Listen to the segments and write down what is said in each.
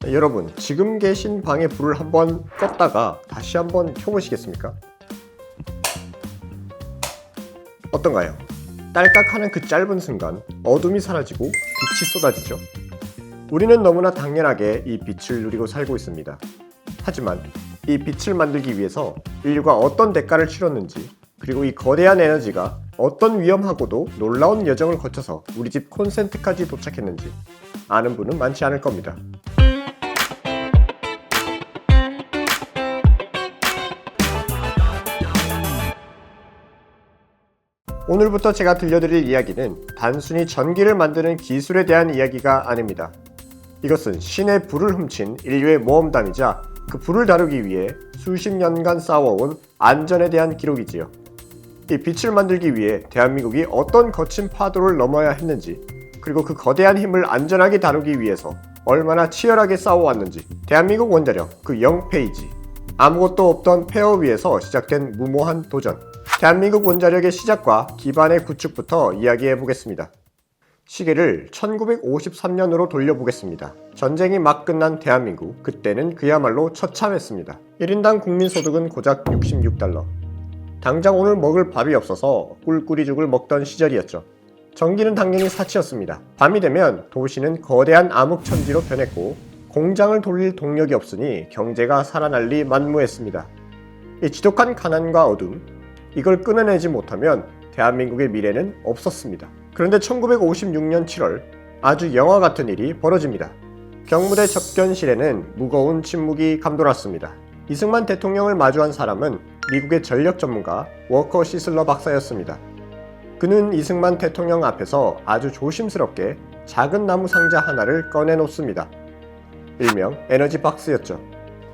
여러분, 지금 계신 방의 불을 한번 껐다가 다시 한번 켜보시겠습니까? 어떤가요? 딸깍하는 그 짧은 순간 어둠이 사라지고 빛이 쏟아지죠. 우리는 너무나 당연하게 이 빛을 누리고 살고 있습니다. 하지만 이 빛을 만들기 위해서 인류가 어떤 대가를 치렀는지, 그리고 이 거대한 에너지가 어떤 위험하고도 놀라운 여정을 거쳐서 우리 집 콘센트까지 도착했는지 아는 분은 많지 않을 겁니다. 오늘부터 제가 들려드릴 이야기는 단순히 전기를 만드는 기술에 대한 이야기가 아닙니다. 이것은 신의 불을 훔친 인류의 모험담이자 그 불을 다루기 위해 수십 년간 쌓아온 안전에 대한 기록이지요. 이 빛을 만들기 위해 대한민국이 어떤 거친 파도를 넘어야 했는지, 그리고 그 거대한 힘을 안전하게 다루기 위해서 얼마나 치열하게 싸워왔는지, 대한민국 원자력 그 0페이지, 아무것도 없던 폐허 위에서 시작된 무모한 도전, 대한민국 원자력의 시작과 기반의 구축부터 이야기해 보겠습니다. 시계를 1953년으로 돌려보겠습니다. 전쟁이 막 끝난 대한민국, 그때는 그야말로 처참했습니다. 1인당 국민소득은 고작 66달러. 당장 오늘 먹을 밥이 없어서 꿀꿀이죽을 먹던 시절이었죠. 전기는 당연히 사치였습니다. 밤이 되면 도시는 거대한 암흑천지로 변했고 공장을 돌릴 동력이 없으니 경제가 살아날리 만무했습니다. 이 지독한 가난과 어둠, 이걸 끊어내지 못하면 대한민국의 미래는 없었습니다. 그런데 1956년 7월 아주 영화 같은 일이 벌어집니다. 경무대 접견실에는 무거운 침묵이 감돌았습니다. 이승만 대통령을 마주한 사람은 미국의 전력 전문가 워커 시슬러 박사였습니다. 그는 이승만 대통령 앞에서 아주 조심스럽게 작은 나무 상자 하나를 꺼내놓습니다. 일명 에너지 박스였죠.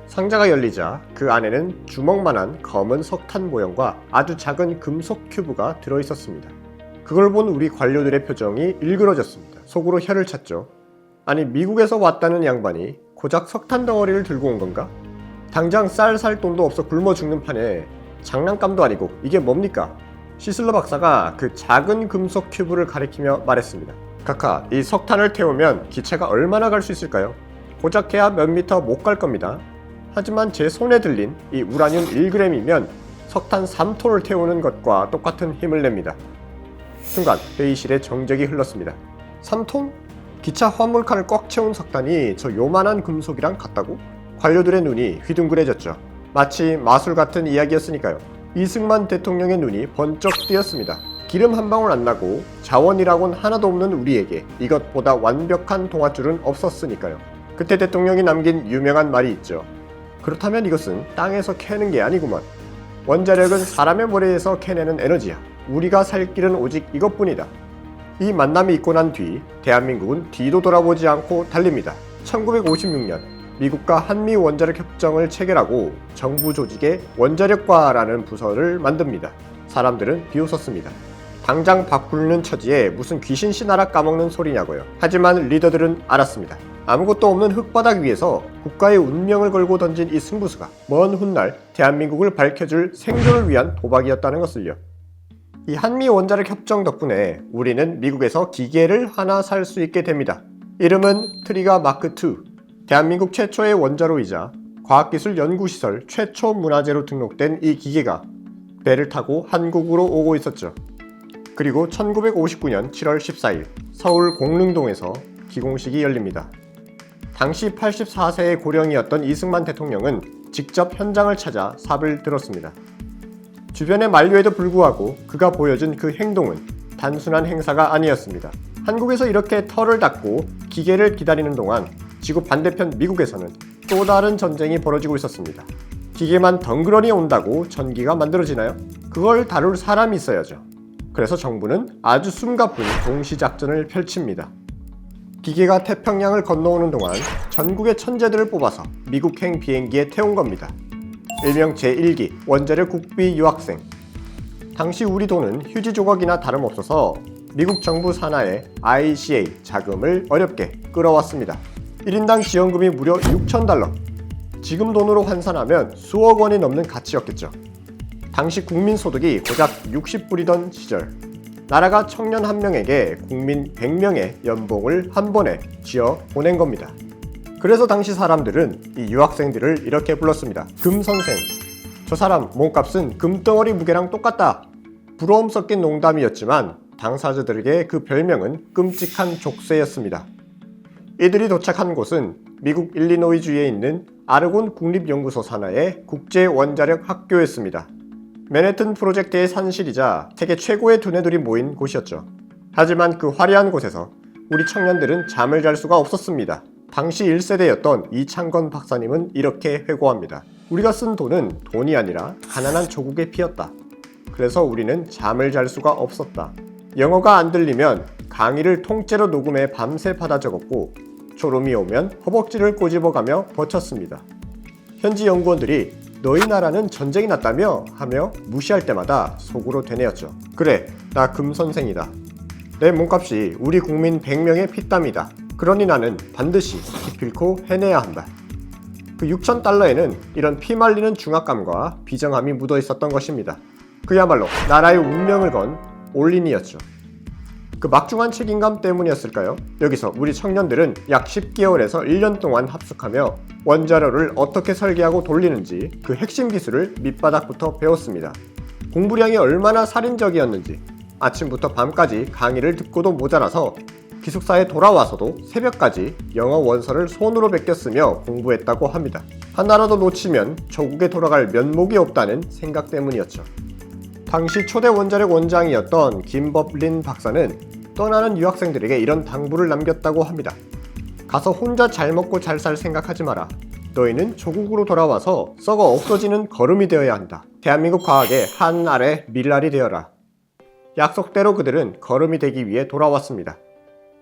상자가 열리자 그 안에는 주먹만한 검은 석탄 모형과 아주 작은 금속 큐브가 들어있었습니다. 그걸 본 우리 관료들의 표정이 일그러졌습니다. 속으로 혀를 찼죠. 아니, 미국에서 왔다는 양반이 고작 석탄 덩어리를 들고 온 건가? 당장 쌀 살 돈도 없어 굶어 죽는 판에 장난감도 아니고 이게 뭡니까? 시슬러 박사가 그 작은 금속 큐브를 가리키며 말했습니다. 카카, 이 석탄을 태우면 기차가 얼마나 갈 수 있을까요? 고작 해야 몇 미터 못 갈 겁니다. 하지만 제 손에 들린 이 우라늄 1g이면 석탄 3톤을 태우는 것과 똑같은 힘을 냅니다. 순간 회의실에 정적이 흘렀습니다. 3톤? 기차 화물칸을 꽉 채운 석탄이 저 요만한 금속이랑 같다고? 관료들의 눈이 휘둥그레졌죠. 마치 마술 같은 이야기였으니까요. 이승만 대통령의 눈이 번쩍 뜨였습니다. 기름 한 방울 안 나고 자원이라곤 하나도 없는 우리에게 이것보다 완벽한 동아줄은 없었으니까요. 그때 대통령이 남긴 유명한 말이 있죠. 그렇다면 이것은 땅에서 캐는 게 아니구먼. 원자력은 사람의 머리에서 캐내는 에너지야. 우리가 살 길은 오직 이것뿐이다. 이 만남이 있고 난 뒤 대한민국은 뒤도 돌아보지 않고 달립니다. 1956년 미국과 한미 원자력 협정을 체결하고 정부 조직에 원자력과라는 부서를 만듭니다. 사람들은 비웃었습니다. 당장 바꾸는 처지에 무슨 귀신 씨나라 까먹는 소리냐고요. 하지만 리더들은 알았습니다. 아무것도 없는 흙바닥 위에서 국가의 운명을 걸고 던진 이 승부수가 먼 훗날 대한민국을 밝혀줄 생존을 위한 도박이었다는 것을요. 이 한미 원자력 협정 덕분에 우리는 미국에서 기계를 하나 살 수 있게 됩니다. 이름은 트리가 마크 2. 대한민국 최초의 원자로이자 과학기술연구시설 최초 문화재로 등록된 이 기계가 배를 타고 한국으로 오고 있었죠. 그리고 1959년 7월 14일 서울 공릉동에서 기공식이 열립니다. 당시 84세의 고령이었던 이승만 대통령은 직접 현장을 찾아 삽을 들었습니다. 주변의 만류에도 불구하고 그가 보여준 그 행동은 단순한 행사가 아니었습니다. 한국에서 이렇게 털을 닦고 기계를 기다리는 동안 지구 반대편 미국에서는 또 다른 전쟁이 벌어지고 있었습니다. 기계만 덩그러니 온다고 전기가 만들어지나요? 그걸 다룰 사람이 있어야죠. 그래서 정부는 아주 숨가쁜 동시작전을 펼칩니다. 기계가 태평양을 건너오는 동안 전국의 천재들을 뽑아서 미국행 비행기에 태운 겁니다. 일명 제1기 원자력 국비 유학생. 당시 우리 돈은 휴지 조각이나 다름없어서 미국 정부 산하의 ICA 자금을 어렵게 끌어왔습니다. 1인당 지원금이 무려 6,000달러. 지금 돈으로 환산하면 수억 원이 넘는 가치였겠죠. 당시 국민소득이 고작 60불이던 시절, 나라가 청년 한 명에게 국민 100명의 연봉을 한 번에 쥐어 보낸 겁니다. 그래서 당시 사람들은 이 유학생들을 이렇게 불렀습니다. 금선생. 저 사람 몸값은 금덩어리 무게랑 똑같다. 부러움 섞인 농담이었지만 당사자들에게 그 별명은 끔찍한 족쇄였습니다. 이들이 도착한 곳은 미국 일리노이주에 있는 아르곤 국립연구소 산하의 국제원자력 학교였습니다. 맨해튼 프로젝트의 산실이자 세계 최고의 두뇌들이 모인 곳이었죠. 하지만 그 화려한 곳에서 우리 청년들은 잠을 잘 수가 없었습니다. 당시 1세대였던 이창건 박사님은 이렇게 회고합니다. 우리가 쓴 돈은 돈이 아니라 가난한 조국의 피였다. 그래서 우리는 잠을 잘 수가 없었다. 영어가 안 들리면 강의를 통째로 녹음해 밤새 받아 적었고 졸음이 오면 허벅지를 꼬집어가며 버텼습니다. 현지 연구원들이 너희 나라는 전쟁이 났다며 하며 무시할 때마다 속으로 되뇌었죠. 그래, 나 금선생이다. 내 몸값이 우리 국민 100명의 피땀이다. 그러니 나는 반드시 기필코 해내야 한다. 그 6,000달러에는 이런 피말리는 중압감과 비정함이 묻어 있었던 것입니다. 그야말로 나라의 운명을 건 올인이었죠. 그 막중한 책임감 때문이었을까요? 여기서 우리 청년들은 약 10개월에서 1년 동안 합숙하며 원자로를 어떻게 설계하고 돌리는지 그 핵심 기술을 밑바닥부터 배웠습니다. 공부량이 얼마나 살인적이었는지 아침부터 밤까지 강의를 듣고도 모자라서 기숙사에 돌아와서도 새벽까지 영어 원서를 손으로 베꼈으며 공부했다고 합니다. 하나라도 놓치면 조국에 돌아갈 면목이 없다는 생각 때문이었죠. 당시 초대 원자력 원장이었던 김법린 박사는 떠나는 유학생들에게 이런 당부를 남겼다고 합니다. 가서 혼자 잘 먹고 잘 살 생각하지 마라. 너희는 조국으로 돌아와서 썩어 없어지는 거름이 되어야 한다. 대한민국 과학의 한 알의 밀랄이 되어라. 약속대로 그들은 거름이 되기 위해 돌아왔습니다.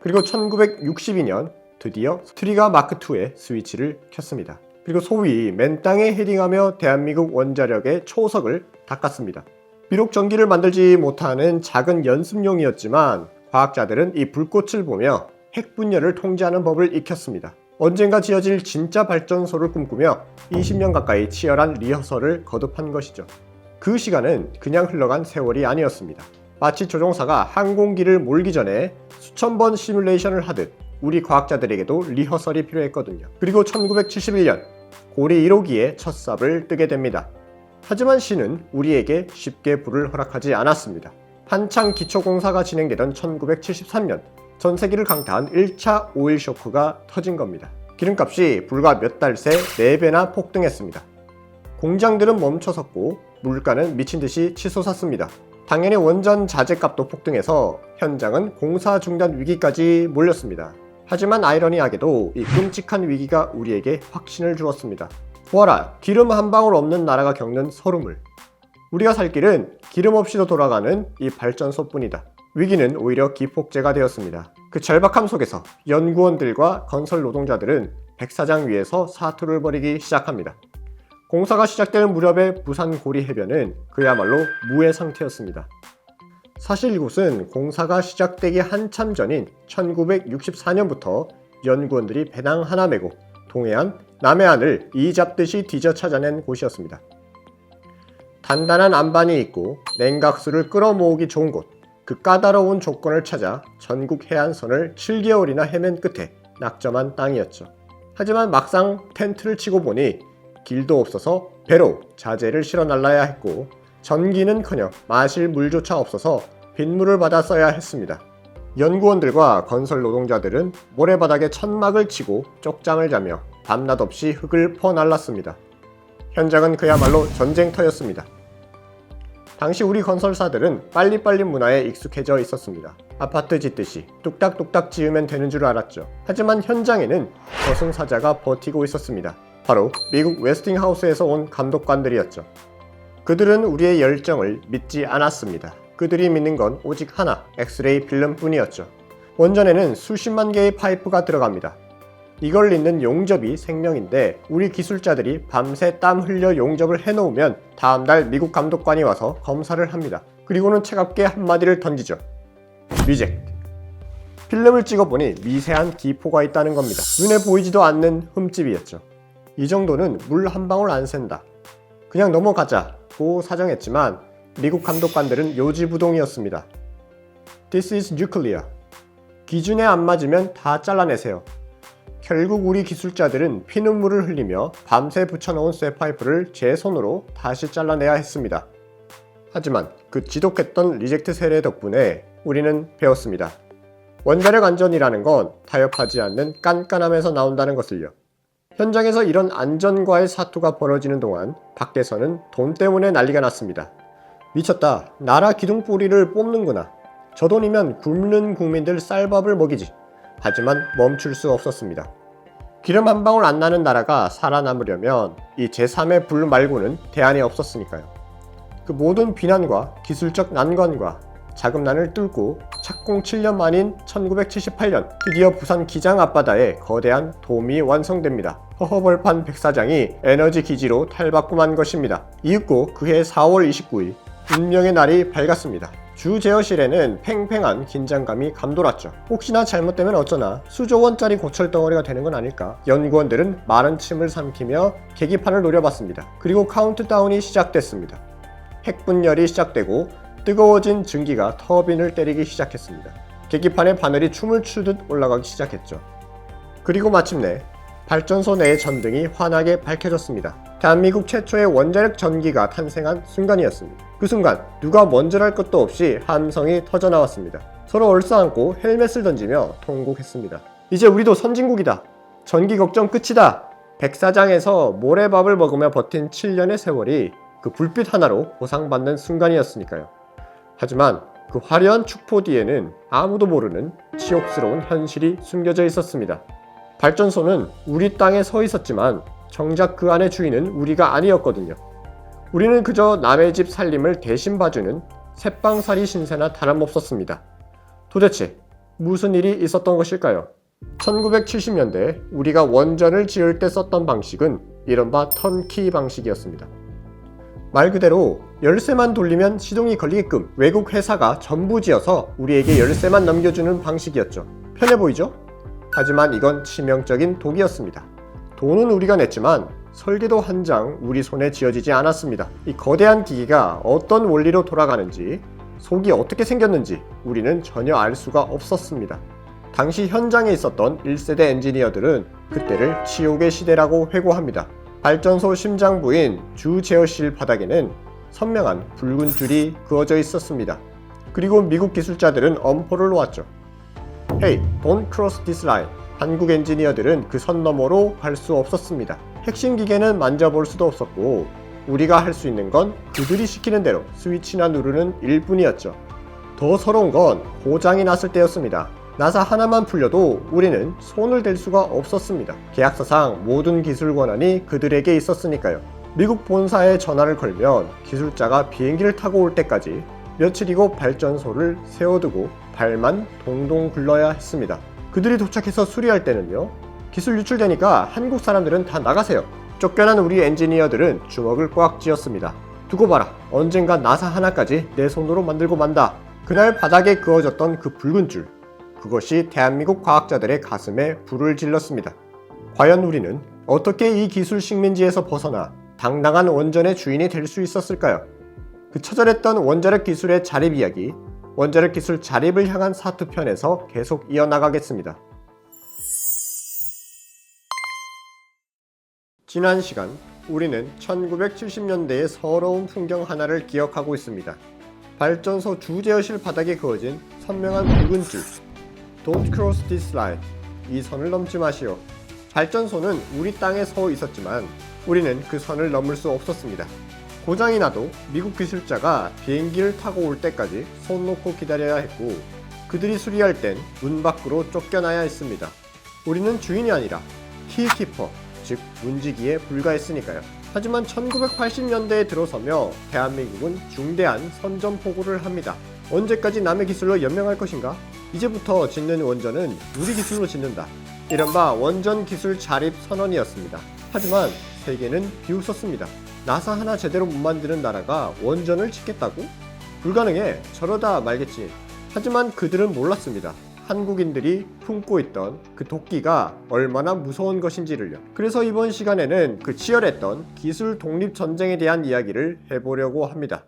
그리고 1962년 드디어 트리가 마크2의 스위치를 켰습니다. 그리고 소위 맨땅에 헤딩하며 대한민국 원자력의 초석을 닦았습니다. 비록 전기를 만들지 못하는 작은 연습용이었지만 과학자들은 이 불꽃을 보며 핵 분열을 통제하는 법을 익혔습니다. 언젠가 지어질 진짜 발전소를 꿈꾸며 20년 가까이 치열한 리허설을 거듭한 것이죠. 그 시간은 그냥 흘러간 세월이 아니었습니다. 마치 조종사가 항공기를 몰기 전에 수천 번 시뮬레이션을 하듯 우리 과학자들에게도 리허설이 필요했거든요. 그리고 1971년 고리 1호기의 첫 삽을 뜨게 됩니다. 하지만 신은 우리에게 쉽게 불을 허락하지 않았습니다. 한창 기초공사가 진행되던 1973년 전 세계를 강타한 1차 오일 쇼크가 터진 겁니다. 기름값이 불과 몇 달 새 4배나 폭등했습니다. 공장들은 멈춰섰고 물가는 미친듯이 치솟았습니다. 당연히 원전 자재값도 폭등해서 현장은 공사 중단 위기까지 몰렸습니다. 하지만 아이러니하게도 이 끔찍한 위기가 우리에게 확신을 주었습니다. 보아라, 기름 한 방울 없는 나라가 겪는 서름을. 우리가 살 길은 기름 없이도 돌아가는 이 발전소뿐이다. 위기는 오히려 기폭제가 되었습니다. 그 절박함 속에서 연구원들과 건설 노동자들은 백사장 위에서 사투를 벌이기 시작합니다. 공사가 시작될 무렵의 부산 고리 해변은 그야말로 무의 상태였습니다. 사실 이곳은 공사가 시작되기 한참 전인 1964년부터 연구원들이 배낭 하나 메고 동해안, 남해안을 이 잡듯이 뒤져 찾아낸 곳이었습니다. 단단한 안반이 있고 냉각수를 끌어모으기 좋은 곳, 그 까다로운 조건을 찾아 전국 해안선을 7개월이나 헤맨 끝에 낙점한 땅이었죠. 하지만 막상 텐트를 치고 보니 길도 없어서 배로 자재를 실어 날라야 했고 전기는커녕 마실 물조차 없어서 빗물을 받아 써야 했습니다. 연구원들과 건설 노동자들은 모래바닥에 천막을 치고 쪽잠을 자며 밤낮 없이 흙을 퍼날랐습니다. 현장은 그야말로 전쟁터였습니다. 당시 우리 건설사들은 빨리빨리 문화에 익숙해져 있었습니다. 아파트 짓듯이 뚝딱뚝딱 지으면 되는 줄 알았죠. 하지만 현장에는 저승사자가 버티고 있었습니다. 바로 미국 웨스팅하우스에서 온 감독관들이었죠. 그들은 우리의 열정을 믿지 않았습니다. 그들이 믿는 건 오직 하나, 엑스레이 필름뿐이었죠. 원전에는 수십만 개의 파이프가 들어갑니다. 이걸 잇는 용접이 생명인데 우리 기술자들이 밤새 땀 흘려 용접을 해놓으면 다음날 미국 감독관이 와서 검사를 합니다. 그리고는 차갑게 한마디를 던지죠. 리젝트. 필름을 찍어보니 미세한 기포가 있다는 겁니다. 눈에 보이지도 않는 흠집이었죠. 이 정도는 물 한 방울 안 샌다. 그냥 넘어가자고 사정했지만 미국 감독관들은 요지부동이었습니다. This is nuclear. 기준에 안 맞으면 다 잘라내세요. 결국 우리 기술자들은 피눈물을 흘리며 밤새 붙여놓은 쇠파이프를 제 손으로 다시 잘라내야 했습니다. 하지만 그 지독했던 리젝트 세례 덕분에 우리는 배웠습니다. 원자력 안전이라는 건 타협하지 않는 깐깐함에서 나온다는 것을요. 현장에서 이런 안전과의 사투가 벌어지는 동안 밖에서는 돈 때문에 난리가 났습니다. 미쳤다. 나라 기둥뿌리를 뽑는구나. 저 돈이면 굶는 국민들 쌀밥을 먹이지. 하지만 멈출 수 없었습니다. 기름 한 방울 안 나는 나라가 살아남으려면 이 제3의 불 말고는 대안이 없었으니까요. 그 모든 비난과 기술적 난관과 자금난을 뚫고 착공 7년 만인 1978년 드디어 부산 기장 앞바다에 거대한 돔이 완성됩니다. 허허벌판 백사장이 에너지 기지로 탈바꿈한 것입니다. 이윽고 그해 4월 29일 운명의 날이 밝았습니다. 주 제어실에는 팽팽한 긴장감이 감돌았죠. 혹시나 잘못되면 어쩌나 수조 원짜리 고철덩어리가 되는 건 아닐까. 연구원들은 마른 침을 삼키며 계기판을 노려봤습니다. 그리고 카운트다운이 시작됐습니다. 핵분열이 시작되고 뜨거워진 증기가 터빈을 때리기 시작했습니다. 계기판의 바늘이 춤을 추듯 올라가기 시작했죠. 그리고 마침내 발전소 내의 전등이 환하게 밝혀졌습니다. 대한민국 최초의 원자력 전기가 탄생한 순간이었습니다. 그 순간 누가 먼저랄 것도 없이 함성이 터져나왔습니다. 서로 얼싸안고 헬멧을 던지며 통곡했습니다. 이제 우리도 선진국이다. 전기 걱정 끝이다. 백사장에서 모래밥을 먹으며 버틴 7년의 세월이 그 불빛 하나로 보상받는 순간이었으니까요. 하지만 그 화려한 축포 뒤에는 아무도 모르는 치욕스러운 현실이 숨겨져 있었습니다. 발전소는 우리 땅에 서 있었지만 정작 그 안의 주인은 우리가 아니었거든요. 우리는 그저 남의 집 살림을 대신 봐주는 새빵살이 신세나 다름없었습니다. 도대체 무슨 일이 있었던 것일까요? 1970년대 우리가 원전을 지을 때 썼던 방식은 이른바 턴키 방식이었습니다. 말 그대로 열쇠만 돌리면 시동이 걸리게끔 외국 회사가 전부 지어서 우리에게 열쇠만 넘겨주는 방식이었죠. 편해 보이죠? 하지만 이건 치명적인 독이었습니다. 돈은 우리가 냈지만 설계도 한 장 우리 손에 쥐어지지 않았습니다. 이 거대한 기기가 어떤 원리로 돌아가는지, 속이 어떻게 생겼는지 우리는 전혀 알 수가 없었습니다. 당시 현장에 있었던 1세대 엔지니어들은 그때를 치욕의 시대라고 회고합니다. 발전소 심장부인 주 제어실 바닥에는 선명한 붉은 줄이 그어져 있었습니다. 그리고 미국 기술자들은 엄포를 놓았죠. Hey, don't cross this line. 한국 엔지니어들은 그 선 너머로 갈 수 없었습니다. 핵심 기계는 만져볼 수도 없었고 우리가 할 수 있는 건 그들이 시키는 대로 스위치나 누르는 일뿐이었죠. 더 서러운 건 고장이 났을 때였습니다. 나사 하나만 풀려도 우리는 손을 댈 수가 없었습니다. 계약서상 모든 기술 권한이 그들에게 있었으니까요. 미국 본사에 전화를 걸면 기술자가 비행기를 타고 올 때까지 며칠이고 발전소를 세워두고 발만 동동 굴러야 했습니다. 그들이 도착해서 수리할 때는요, 기술 유출되니까 한국 사람들은 다 나가세요. 쫓겨난 우리 엔지니어들은 주먹을 꽉 쥐었습니다. 두고 봐라. 언젠가 나사 하나까지 내 손으로 만들고 만다. 그날 바닥에 그어졌던 그 붉은 줄, 그것이 대한민국 과학자들의 가슴에 불을 질렀습니다. 과연 우리는 어떻게 이 기술 식민지에서 벗어나 당당한 원전의 주인이 될 수 있었을까요? 그 처절했던 원자력 기술의 자립 이야기, 원자력 기술 자립을 향한 사투편에서 계속 이어나가겠습니다. 지난 시간 우리는 1970년대의 서러운 풍경 하나를 기억하고 있습니다. 발전소 주제어실 바닥에 그어진 선명한 붉은 줄, Don't cross this line. 이 선을 넘지 마시오. 발전소는 우리 땅에 서 있었지만 우리는 그 선을 넘을 수 없었습니다. 고장이 나도 미국 기술자가 비행기를 타고 올 때까지 손 놓고 기다려야 했고 그들이 수리할 땐 문 밖으로 쫓겨나야 했습니다. 우리는 주인이 아니라 키키퍼, 즉 문지기에 불과했으니까요. 하지만 1980년대에 들어서며 대한민국은 중대한 선전포고를 합니다. 언제까지 남의 기술로 연명할 것인가? 이제부터 짓는 원전은 우리 기술로 짓는다. 이른바 원전 기술 자립 선언이었습니다. 하지만 세계는 비웃었습니다. 나사 하나 제대로 못 만드는 나라가 원전을 짓겠다고? 불가능해. 저러다 말겠지. 하지만 그들은 몰랐습니다. 한국인들이 품고 있던 그 도끼가 얼마나 무서운 것인지를요. 그래서 이번 시간에는 그 치열했던 기술 독립 전쟁에 대한 이야기를 해보려고 합니다.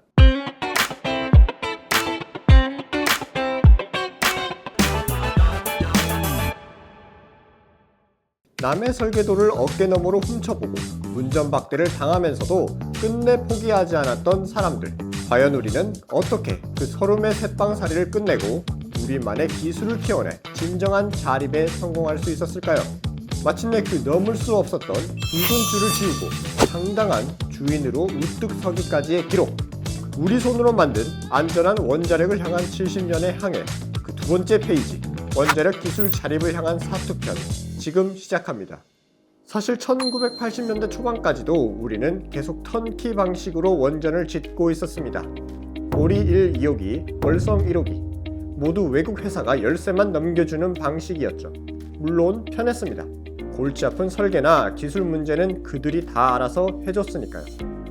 남의 설계도를 어깨너머로 훔쳐보고 운전박대를 당하면서도 끝내 포기하지 않았던 사람들. 과연 우리는 어떻게 그 서름의 새빵살이를 끝내고 우리만의 기술을 키워내 진정한 자립에 성공할 수 있었을까요? 마침내 그 넘을 수 없었던 붉은 줄을 지우고 상당한 주인으로 우뚝 서기까지의 기록. 우리 손으로 만든 안전한 원자력을 향한 70년의 항해. 그 두 번째 페이지, 원자력 기술 자립을 향한 사투편, 지금 시작합니다. 사실 1980년대 초반까지도 우리는 계속 턴키 방식으로 원전을 짓고 있었습니다. 보리 1, 2호기, 월성 1호기 모두 외국 회사가 열쇠만 넘겨주는 방식이었죠. 물론 편했습니다. 골치 아픈 설계나 기술 문제는 그들이 다 알아서 해줬으니까요.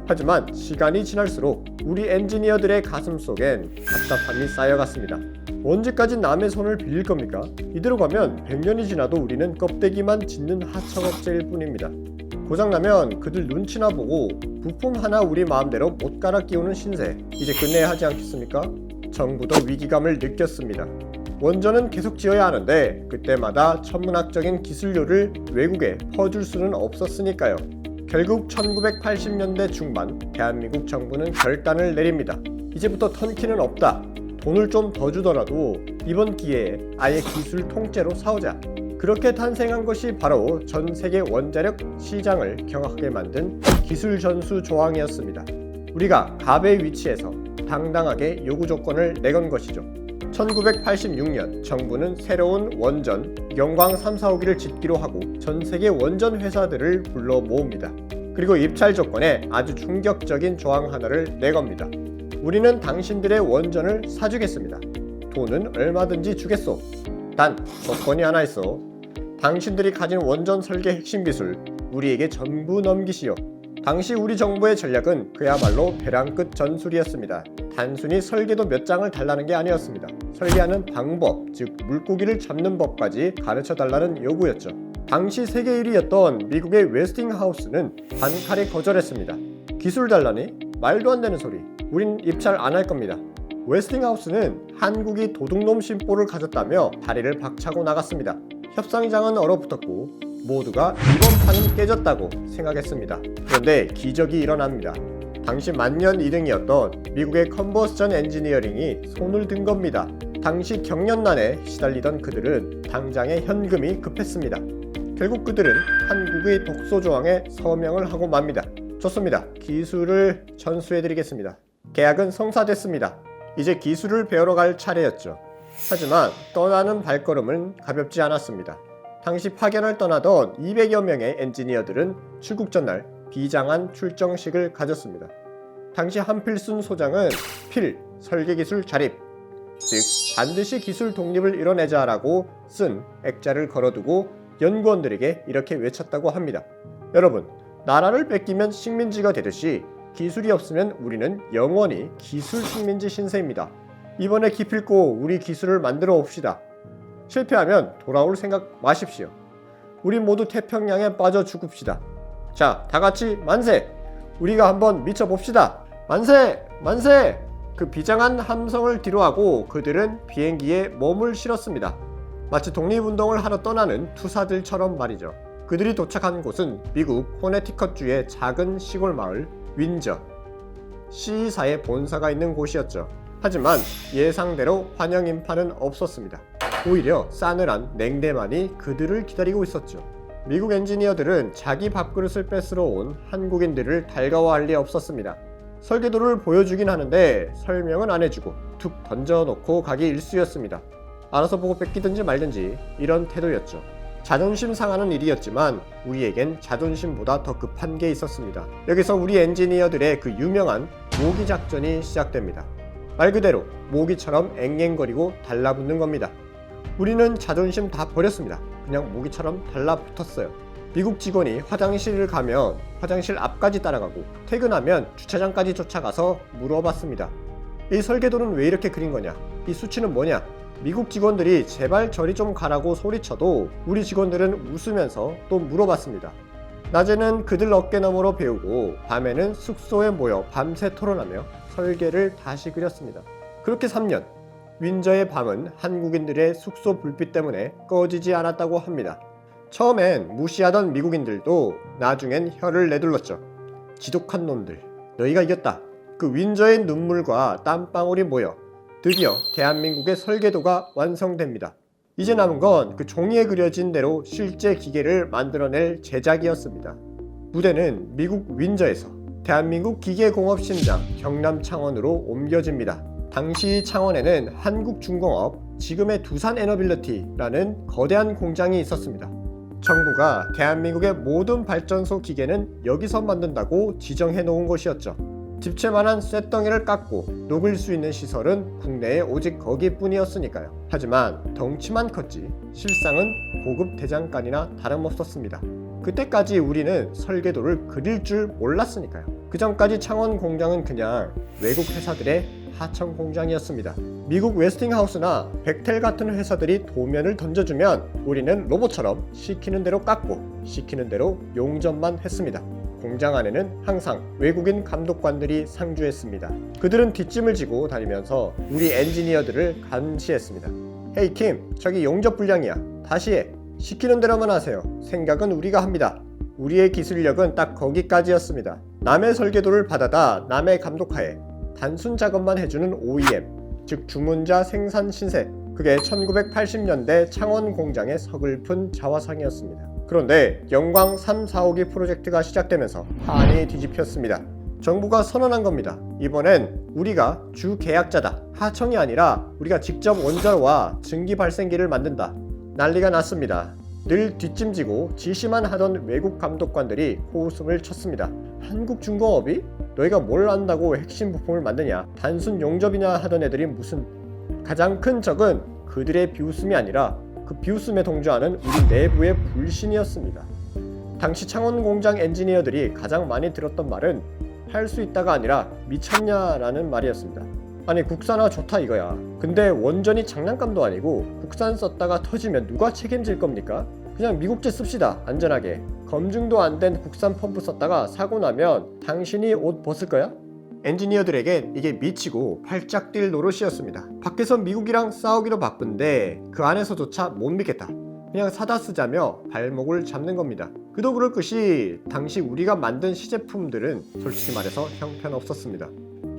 하지만 시간이 지날수록 우리 엔지니어들의 가슴 속엔 답답함이 쌓여갔습니다. 언제까지 남의 손을 빌릴 겁니까? 이대로 가면 100년이 지나도 우리는 껍데기만 짓는 하청업체일 뿐입니다. 고장나면 그들 눈치나 보고 부품 하나 우리 마음대로 못 갈아 끼우는 신세, 이제 끝내야 하지 않겠습니까? 정부도 위기감을 느꼈습니다. 원전은 계속 지어야 하는데 그때마다 천문학적인 기술료를 외국에 퍼줄 수는 없었으니까요. 결국 1980년대 중반 대한민국 정부는 결단을 내립니다. 이제부터 턴키는 없다. 돈을 좀 더 주더라도 이번 기회에 아예 기술 통째로 사오자. 그렇게 탄생한 것이 바로 전 세계 원자력 시장을 경악하게 만든 기술 전수 조항이었습니다. 우리가 갑의 위치에서 당당하게 요구 조건을 내건 것이죠. 1986년 정부는 새로운 원전 영광 3, 4호기를 짓기로 하고 전 세계 원전 회사들을 불러 모읍니다. 그리고 입찰 조건에 아주 충격적인 조항 하나를 내겁니다. 우리는 당신들의 원전을 사주겠습니다. 돈은 얼마든지 주겠소. 단 조건이 하나 있어. 당신들이 가진 원전 설계 핵심 기술 우리에게 전부 넘기시오. 당시 우리 정부의 전략은 그야말로 벼랑 끝 전술이었습니다. 단순히 설계도 몇 장을 달라는 게 아니었습니다. 설계하는 방법, 즉 물고기를 잡는 법까지 가르쳐 달라는 요구였죠. 당시 세계 1위였던 미국의 웨스팅하우스는 단칼에 거절했습니다. 기술 달라니? 말도 안 되는 소리. 우린 입찰 안 할 겁니다. 웨스팅하우스는 한국이 도둑놈 심보를 가졌다며 다리를 박차고 나갔습니다. 협상장은 얼어붙었고 모두가 이번 판은 깨졌다고 생각했습니다. 그런데 기적이 일어납니다. 당시 만년 2등이었던 미국의 컨버스전 엔지니어링이 손을 든 겁니다. 당시 경련난에 시달리던 그들은 당장에 현금이 급했습니다. 결국 그들은 한국의 독소 조항에 서명을 하고 맙니다. 좋습니다. 기술을 전수해드리겠습니다. 계약은 성사됐습니다. 이제 기술을 배우러 갈 차례였죠. 하지만 떠나는 발걸음은 가볍지 않았습니다. 당시 파견을 떠나던 200여 명의 엔지니어들은 출국 전날 비장한 출정식을 가졌습니다. 당시 한필순 소장은 설계기술 자립, 즉 반드시 기술 독립을 이뤄내자라고 쓴 액자를 걸어두고 연구원들에게 이렇게 외쳤다고 합니다. 여러분, 나라를 뺏기면 식민지가 되듯이 기술이 없으면 우리는 영원히 기술 식민지 신세입니다. 이번에 기필코 우리 기술을 만들어 옵시다. 실패하면 돌아올 생각 마십시오. 우리 모두 태평양에 빠져 죽읍시다. 자, 다같이 만세! 우리가 한번 미쳐봅시다. 만세! 만세! 그 비장한 함성을 뒤로하고 그들은 비행기에 몸을 실었습니다. 마치 독립운동을 하러 떠나는 투사들처럼 말이죠. 그들이 도착한 곳은 미국 코네티컷주의 작은 시골 마을 윈저. 시사의 본사가 있는 곳이었죠. 하지만 예상대로 환영 인파는 없었습니다. 오히려 싸늘한 냉대만이 그들을 기다리고 있었죠. 미국 엔지니어들은 자기 밥그릇을 뺏으러 온 한국인들을 달가워할 리 없었습니다. 설계도를 보여주긴 하는데 설명은 안 해주고 툭 던져놓고 가기 일쑤였습니다. 알아서 보고 뺏기든지 말든지 이런 태도였죠. 자존심 상하는 일이었지만 우리에겐 자존심보다 더 급한 게 있었습니다. 여기서 우리 엔지니어들의 그 유명한 모기 작전이 시작됩니다. 말 그대로 모기처럼 앵앵거리고 달라붙는 겁니다. 우리는 자존심 다 버렸습니다. 그냥 모기처럼 달라붙었어요. 미국 직원이 화장실을 가면 화장실 앞까지 따라가고 퇴근하면 주차장까지 쫓아가서 물어봤습니다. 이 설계도는 왜 이렇게 그린 거냐? 이 수치는 뭐냐? 미국 직원들이 제발 저리 좀 가라고 소리쳐도 우리 직원들은 웃으면서 또 물어봤습니다. 낮에는 그들 어깨너머로 배우고 밤에는 숙소에 모여 밤새 토론하며 설계를 다시 그렸습니다. 그렇게 3년, 윈저의 밤은 한국인들의 숙소 불빛 때문에 꺼지지 않았다고 합니다. 처음엔 무시하던 미국인들도 나중엔 혀를 내둘렀죠. 지독한 놈들, 너희가 이겼다. 그 윈저의 눈물과 땀방울이 모여 드디어 대한민국의 설계도가 완성됩니다. 이제 남은 건 그 종이에 그려진 대로 실제 기계를 만들어낼 제작이었습니다. 무대는 미국 윈저에서 대한민국 기계공업 심장 경남 창원으로 옮겨집니다. 당시 창원에는 한국중공업, 지금의 두산에너빌리티라는 거대한 공장이 있었습니다. 정부가 대한민국의 모든 발전소 기계는 여기서 만든다고 지정해 놓은 것이었죠. 집채만한 쇳덩이를 깎고 녹일 수 있는 시설은 국내에 오직 거기뿐이었으니까요. 하지만 덩치만 컸지 실상은 고급 대장간이나 다름없었습니다. 그때까지 우리는 설계도를 그릴 줄 몰랐으니까요. 그 전까지 창원 공장은 그냥 외국 회사들의 하청 공장이었습니다. 미국 웨스팅하우스나 벡텔 같은 회사들이 도면을 던져주면 우리는 로봇처럼 시키는 대로 깎고 시키는 대로 용접만 했습니다. 공장 안에는 항상 외국인 감독관들이 상주했습니다. 그들은 뒷짐을 지고 다니면서 우리 엔지니어들을 감시했습니다. 헤이 킴, 저기 용접 불량이야. 다시 해. 시키는 대로만 하세요. 생각은 우리가 합니다. 우리의 기술력은 딱 거기까지였습니다. 남의 설계도를 받아다 남의 감독하에 단순 작업만 해주는 OEM, 즉 주문자 생산 신세. 그게 1980년대 창원 공장의 서글픈 자화상이었습니다. 그런데 영광 3, 4호기 프로젝트가 시작되면서 판이 뒤집혔습니다. 정부가 선언한 겁니다. 이번엔 우리가 주 계약자다. 하청이 아니라 우리가 직접 원자로와 증기 발생기를 만든다. 난리가 났습니다. 늘 뒷짐지고 지시만 하던 외국 감독관들이 코웃음을 쳤습니다. 한국중공업이? 너희가 뭘 안다고 핵심 부품을 만드냐? 단순 용접이냐 하던 애들이 무슨... 가장 큰 적은 그들의 비웃음이 아니라 그 비웃음에 동조하는 우리 내부의 불신이었습니다. 당시 창원 공장 엔지니어들이 가장 많이 들었던 말은 할 수 있다가 아니라 미쳤냐라는 말이었습니다. 아니 국산화 좋다 이거야. 근데 원전이 장난감도 아니고 국산 썼다가 터지면 누가 책임질 겁니까? 그냥 미국제 씁시다. 안전하게. 검증도 안 된 국산 펌프 썼다가 사고 나면 당신이 옷 벗을 거야? 엔지니어들에겐 이게 미치고 팔짝 뛸 노릇이었습니다. 밖에서 미국이랑 싸우기로 바쁜데 그 안에서조차 못 믿겠다. 그냥 사다 쓰자며 발목을 잡는 겁니다. 그도 그럴 것이 당시 우리가 만든 시제품들은 솔직히 말해서 형편없었습니다.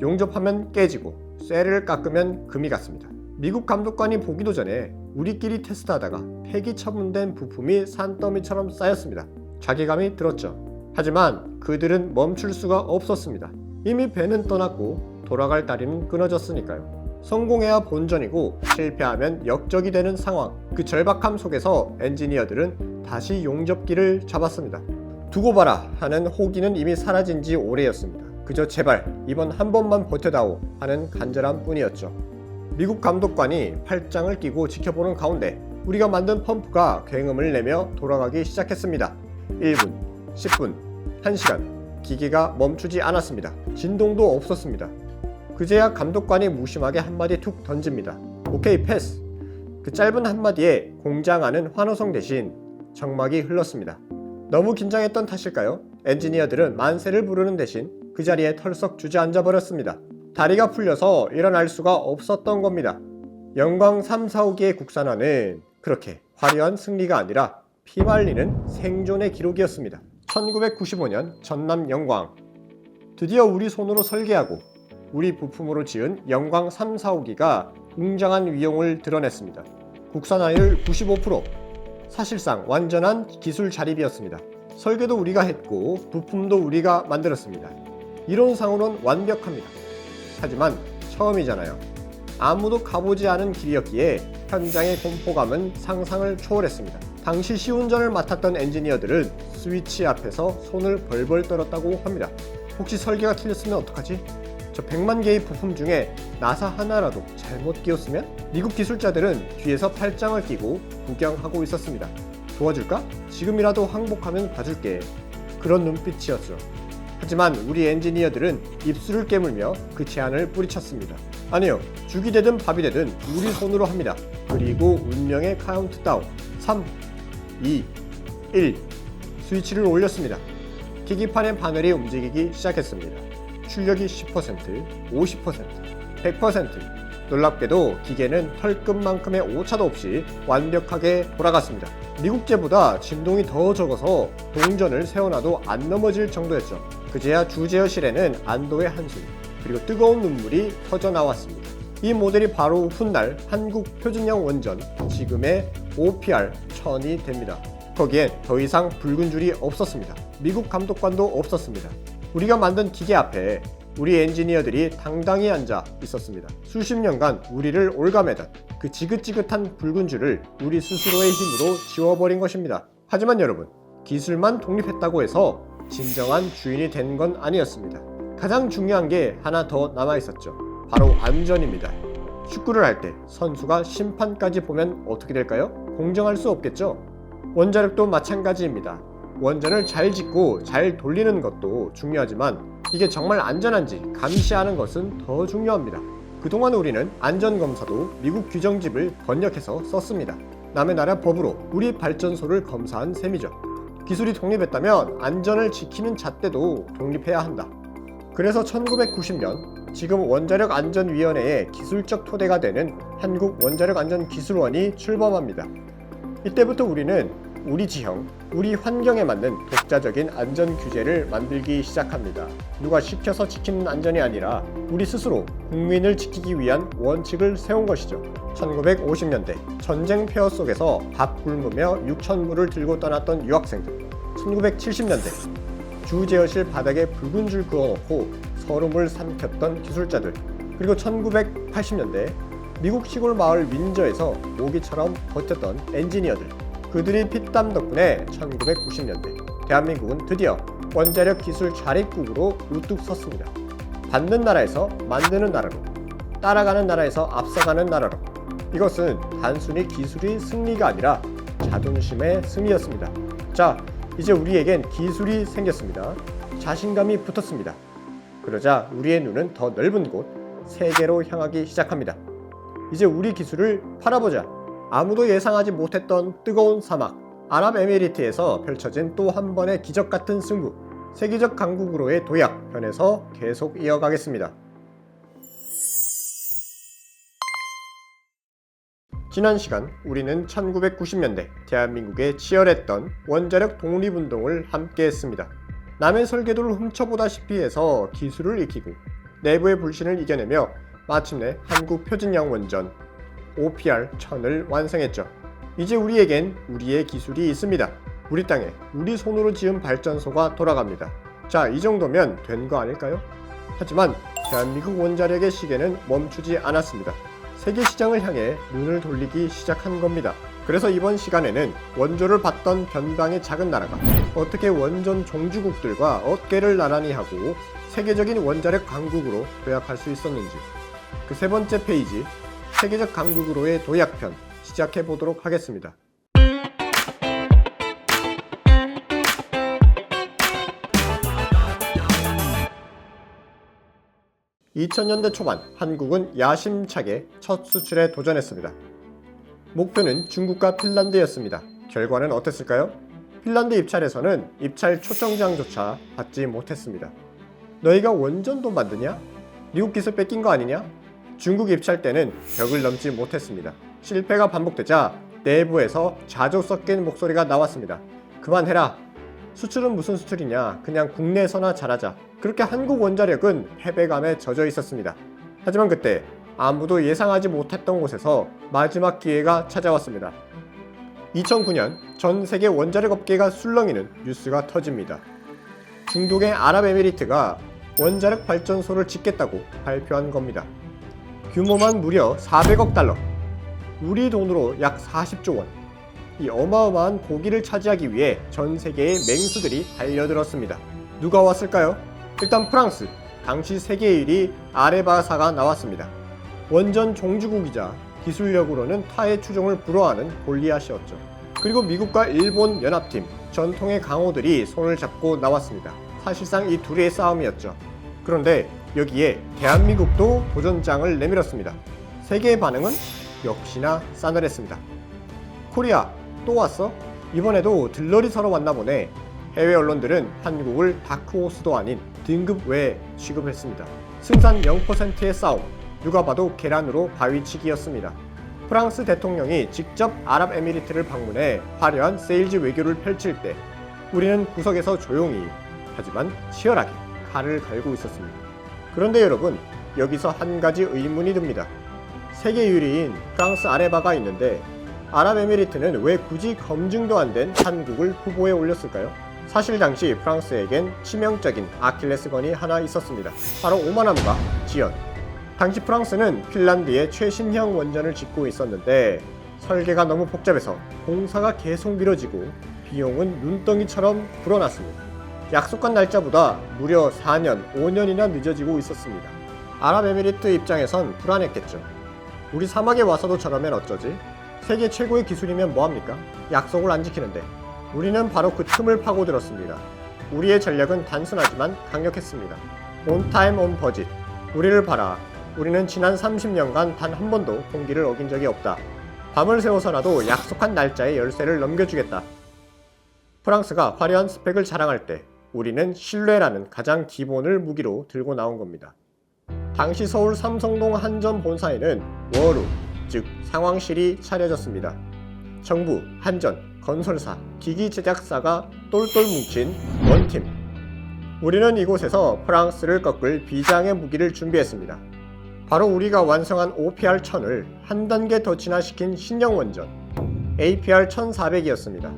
용접하면 깨지고 쇠를 깎으면 금이 갔습니다. 미국 감독관이 보기도 전에 우리끼리 테스트하다가 폐기 처분된 부품이 산더미처럼 쌓였습니다. 자괴감이 들었죠. 하지만 그들은 멈출 수가 없었습니다. 이미 배는 떠났고 돌아갈 다리는 끊어졌으니까요. 성공해야 본전이고 실패하면 역적이 되는 상황. 그 절박함 속에서 엔지니어들은 다시 용접기를 잡았습니다. 두고 봐라 하는 호기는 이미 사라진 지 오래였습니다. 그저 제발 이번 한 번만 버텨다오 하는 간절함 뿐이었죠. 미국 감독관이 팔짱을 끼고 지켜보는 가운데 우리가 만든 펌프가 굉음을 내며 돌아가기 시작했습니다. 1분, 10분, 1시간. 기계가 멈추지 않았습니다. 진동도 없었습니다. 그제야 감독관이 무심하게 한마디 툭 던집니다. 오케이 패스. 그 짧은 한마디에 공장 안은 환호성 대신 정막이 흘렀습니다. 너무 긴장했던 탓일까요? 엔지니어들은 만세를 부르는 대신 그 자리에 털썩 주저앉아 버렸습니다. 다리가 풀려서 일어날 수가 없었던 겁니다. 영광 3, 4호기의 국산화는 그렇게 화려한 승리가 아니라 피말리는 생존의 기록이었습니다. 1995년 전남 영광. 드디어 우리 손으로 설계하고 우리 부품으로 지은 영광 3, 4호기가 웅장한 위용을 드러냈습니다. 국산화율 95%. 사실상 완전한 기술 자립이었습니다. 설계도 우리가 했고 부품도 우리가 만들었습니다. 이론상으로는 완벽합니다. 하지만 처음이잖아요. 아무도 가보지 않은 길이었기에 현장의 공포감은 상상을 초월했습니다. 당시 시운전을 맡았던 엔지니어들은 스위치 앞에서 손을 벌벌 떨었다고 합니다. 혹시 설계가 틀렸으면 어떡하지? 저 100만 개의 부품 중에 나사 하나라도 잘못 끼웠으면? 미국 기술자들은 뒤에서 팔짱을 끼고 구경하고 있었습니다. 도와줄까? 지금이라도 항복하면 봐줄게. 그런 눈빛이었죠. 하지만 우리 엔지니어들은 입술을 깨물며 그 제안을 뿌리쳤습니다. 아니요, 죽이 되든 밥이 되든 우리 손으로 합니다. 그리고 운명의 카운트다운. 3, 2, 1. 스위치를 올렸습니다. 기기판의 바늘이 움직이기 시작했습니다. 출력이 10%, 50%, 100%. 놀랍게도 기계는 털끝만큼의 오차도 없이 완벽하게 돌아갔습니다. 미국제보다 진동이 더 적어서 동전을 세워놔도 안 넘어질 정도였죠. 그제야 주제어실에는 안도의 한숨, 그리고 뜨거운 눈물이 터져나왔습니다. 이 모델이 바로 훗날 한국 표준형 원전, 지금의 OPR-1000이 됩니다. 거기엔 더 이상 붉은 줄이 없었습니다. 미국 감독관도 없었습니다. 우리가 만든 기계 앞에 우리 엔지니어들이 당당히 앉아 있었습니다. 수십 년간 우리를 올가매던 그 지긋지긋한 붉은 줄을 우리 스스로의 힘으로 지워버린 것입니다. 하지만 여러분, 기술만 독립했다고 해서 진정한 주인이 된 건 아니었습니다. 가장 중요한 게 하나 더 남아있었죠. 바로 안전입니다. 축구를 할 때 선수가 심판까지 보면 어떻게 될까요? 공정할 수 없겠죠? 원자력도 마찬가지입니다. 원전을 잘 짓고 잘 돌리는 것도 중요하지만 이게 정말 안전한지 감시하는 것은 더 중요합니다. 그동안 우리는 안전검사도 미국 규정집을 번역해서 썼습니다. 남의 나라 법으로 우리 발전소를 검사한 셈이죠. 기술이 독립했다면 안전을 지키는 잣대도 독립해야 한다. 그래서 1990년 지금 원자력안전위원회의 기술적 토대가 되는 한국원자력안전기술원이 출범합니다. 이때부터 우리는 우리 지형, 우리 환경에 맞는 독자적인 안전 규제를 만들기 시작합니다. 누가 시켜서 지키는 안전이 아니라 우리 스스로 국민을 지키기 위한 원칙을 세운 것이죠. 1950년대 전쟁 폐허 속에서 밥 굶으며 6,000불을 들고 떠났던 유학생들, 1970년대 주제어실 바닥에 붉은 줄 그어놓고 서름을 삼켰던 기술자들, 그리고 1980년대 미국 시골 마을 윈저에서 모기처럼 버텼던 엔지니어들, 그들이 피땀 덕분에 1990년대 대한민국은 드디어 원자력 기술 자립국으로 우뚝 섰습니다. 받는 나라에서 만드는 나라로, 따라가는 나라에서 앞서가는 나라로. 이것은 단순히 기술의 승리가 아니라 자존심의 승리였습니다. 자, 이제 우리에겐 기술이 생겼습니다. 자신감이 붙었습니다. 그러자 우리의 눈은 더 넓은 곳, 세계로 향하기 시작합니다. 이제 우리 기술을 팔아보자. 아무도 예상하지 못했던 뜨거운 사막, 아랍에미리트에서 펼쳐진 또 한 번의 기적 같은 승부, 세계적 강국으로의 도약 편에서 계속 이어가겠습니다. 지난 시간 우리는 1990년대 대한민국에 치열했던 원자력 독립운동을 함께 했습니다. 남의 설계도를 훔쳐보다시피 해서 기술을 익히고 내부의 불신을 이겨내며 마침내 한국 표준형 원전 OPR-1000을 완성했죠. 이제 우리에겐 우리의 기술이 있습니다. 우리 땅에 우리 손으로 지은 발전소가 돌아갑니다. 자, 이 정도면 된 거 아닐까요? 하지만 대한민국 원자력의 시계는 멈추지 않았습니다. 세계 시장을 향해 눈을 돌리기 시작한 겁니다. 그래서 이번 시간에는 원조를 받던 변방의 작은 나라가 어떻게 원전 종주국들과 어깨를 나란히 하고 세계적인 원자력 강국으로 도약할 수 있었는지, 그 세 번째 페이지 세계적 강국으로의 도약편 시작해 보도록 하겠습니다. 2000년대 초반 한국은 야심차게 첫 수출에 도전했습니다. 목표는 중국과 핀란드였습니다. 결과는 어땠을까요? 핀란드 입찰에서는 입찰 초청장조차 받지 못했습니다. 너희가 원전도 만드냐? 미국 기술 뺏긴 거 아니냐? 중국 입찰 때는 벽을 넘지 못했습니다. 실패가 반복되자 내부에서 자조 섞인 목소리가 나왔습니다. 그만해라. 수출은 무슨 수출이냐. 그냥 국내에서나 잘하자. 그렇게 한국 원자력은 패배감에 젖어 있었습니다. 하지만 그때 아무도 예상하지 못했던 곳에서 마지막 기회가 찾아왔습니다. 2009년 전 세계 원자력 업계가 술렁이는 뉴스가 터집니다. 중동의 아랍에미리트가 원자력 발전소를 짓겠다고 발표한 겁니다. 규모만 무려 400억 달러, 우리 돈으로 약 40조 원. 이 어마어마한 고기를 차지하기 위해 전 세계의 맹수들이 달려들었습니다. 누가 왔을까요? 일단 프랑스, 당시 세계 1위 아레바사가 나왔습니다. 원전 종주국이자 기술력으로는 타의 추종을 불허하는 골리앗이었죠. 그리고 미국과 일본 연합팀, 전통의 강호들이 손을 잡고 나왔습니다. 사실상 이 둘의 싸움이었죠. 그런데 여기에 대한민국도 도전장을 내밀었습니다. 세계의 반응은 역시나 싸늘했습니다. 코리아 또 왔어? 이번에도 들러리 서러 왔나 보네. 해외 언론들은 한국을 다크호스도 아닌 등급 외에 취급했습니다. 승산 0%의 싸움, 누가 봐도 계란으로 바위치기였습니다. 프랑스 대통령이 직접 아랍에미리트를 방문해 화려한 세일즈 외교를 펼칠 때 우리는 구석에서 조용히 하지만 치열하게 칼을 갈고 있었습니다. 그런데 여러분, 여기서 한 가지 의문이 듭니다. 세계 유리인 프랑스 아레바가 있는데 아랍에미리트는 왜 굳이 검증도 안 된 한국을 후보에 올렸을까요? 사실 당시 프랑스에겐 치명적인 아킬레스건이 하나 있었습니다. 바로 오만함과 지연. 당시 프랑스는 핀란드에 최신형 원전을 짓고 있었는데 설계가 너무 복잡해서 공사가 계속 미뤄지고 비용은 눈덩이처럼 불어났습니다. 약속한 날짜보다 무려 4년, 5년이나 늦어지고 있었습니다. 아랍에미리트 입장에선 불안했겠죠. 우리 사막에 와서도 저러면 어쩌지? 세계 최고의 기술이면 뭐합니까? 약속을 안 지키는데. 우리는 바로 그 틈을 파고들었습니다. 우리의 전략은 단순하지만 강력했습니다. On time, on budget. 우리를 봐라. 우리는 지난 30년간 단 한 번도 공기를 어긴 적이 없다. 밤을 새워서라도 약속한 날짜에 열쇠를 넘겨주겠다. 프랑스가 화려한 스펙을 자랑할 때 우리는 신뢰라는 가장 기본을 무기로 들고 나온 겁니다. 당시 서울 삼성동 한전 본사에는 워루, 즉 상황실이 차려졌습니다. 정부, 한전, 건설사, 기기 제작사가 똘똘 뭉친 원팀. 우리는 이곳에서 프랑스를 꺾을 비장의 무기를 준비했습니다. 바로 우리가 완성한 OPR-1000을 한 단계 더 진화시킨 신형 원전 APR-1400이었습니다.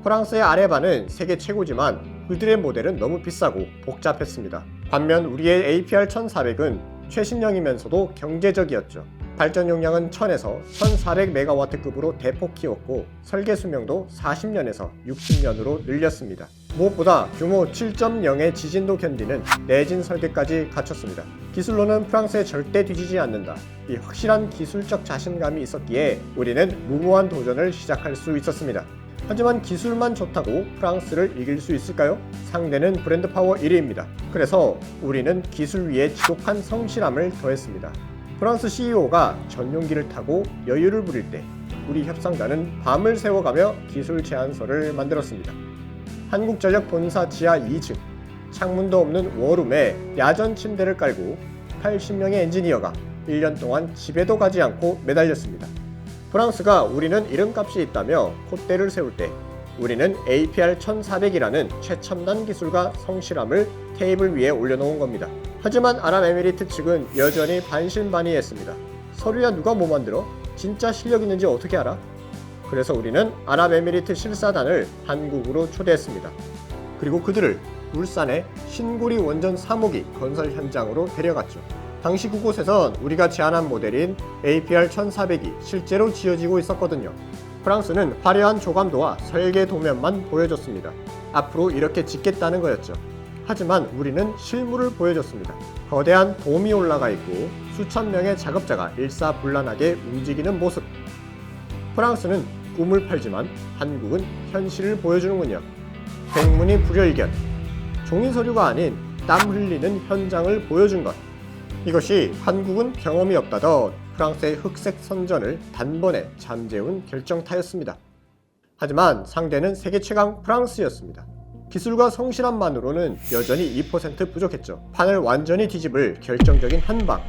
프랑스의 아레바는 세계 최고지만 그들의 모델은 너무 비싸고 복잡했습니다. 반면 우리의 APR-1400은 최신형이면서도 경제적이었죠. 발전 용량은 1000에서 1400메가와트급으로 대폭 키웠고 설계 수명도 40년에서 60년으로 늘렸습니다. 무엇보다 규모 7.0의 지진도 견디는 내진 설계까지 갖췄습니다. 기술로는 프랑스에 절대 뒤지지 않는다. 이 확실한 기술적 자신감이 있었기에 우리는 무모한 도전을 시작할 수 있었습니다. 하지만 기술만 좋다고 프랑스를 이길 수 있을까요? 상대는 브랜드 파워 1위입니다. 그래서 우리는 기술 위에 지독한 성실함을 더했습니다. 프랑스 CEO가 전용기를 타고 여유를 부릴 때 우리 협상단은 밤을 새워가며 기술 제안서를 만들었습니다. 한국전력 본사 지하 2층, 창문도 없는 워룸에 야전 침대를 깔고 80명의 엔지니어가 1년 동안 집에도 가지 않고 매달렸습니다. 프랑스가 우리는 이름값이 있다며 콧대를 세울 때 우리는 APR-1400이라는 최첨단 기술과 성실함을 테이블 위에 올려놓은 겁니다. 하지만 아랍에미리트 측은 여전히 반신반의했습니다. 서류야 누가 뭐 만들어? 진짜 실력 있는지 어떻게 알아? 그래서 우리는 아랍에미리트 실사단을 한국으로 초대했습니다. 그리고 그들을 울산의 신고리 원전 3호기 건설 현장으로 데려갔죠. 당시 그곳에선 우리가 제안한 모델인 APR-1400이 실제로 지어지고 있었거든요. 프랑스는 화려한 조감도와 설계 도면만 보여줬습니다. 앞으로 이렇게 짓겠다는 거였죠. 하지만 우리는 실물을 보여줬습니다. 거대한 돔이 올라가 있고 수천 명의 작업자가 일사불란하게 움직이는 모습. 프랑스는 꿈을 팔지만 한국은 현실을 보여주는군요. 백문이 불여일견. 종이 서류가 아닌 땀 흘리는 현장을 보여준 것. 이것이 한국은 경험이 없다던 프랑스의 흑색 선전을 단번에 잠재운 결정타였습니다. 하지만 상대는 세계 최강 프랑스였습니다. 기술과 성실함만으로는 여전히 2% 부족했죠. 판을 완전히 뒤집을 결정적인 한방.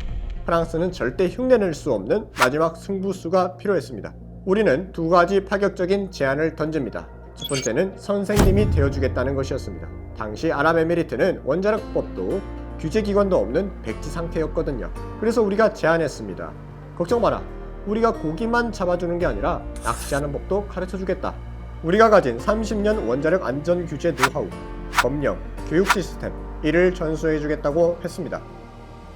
프랑스는 절대 흉내낼 수 없는 마지막 승부수가 필요했습니다. 우리는 두 가지 파격적인 제안을 던집니다. 첫 번째는 선생님이 되어주겠다는 것이었습니다. 당시 아랍에미리트는 원자력법도 규제기관도 없는 백지 상태였거든요. 그래서 우리가 제안했습니다. 걱정 마라. 우리가 고기만 잡아주는 게 아니라 낚시하는 법도 가르쳐주겠다. 우리가 가진 30년 원자력 안전 규제 노하우, 법령, 교육 시스템, 이를 전수해주겠다고 했습니다.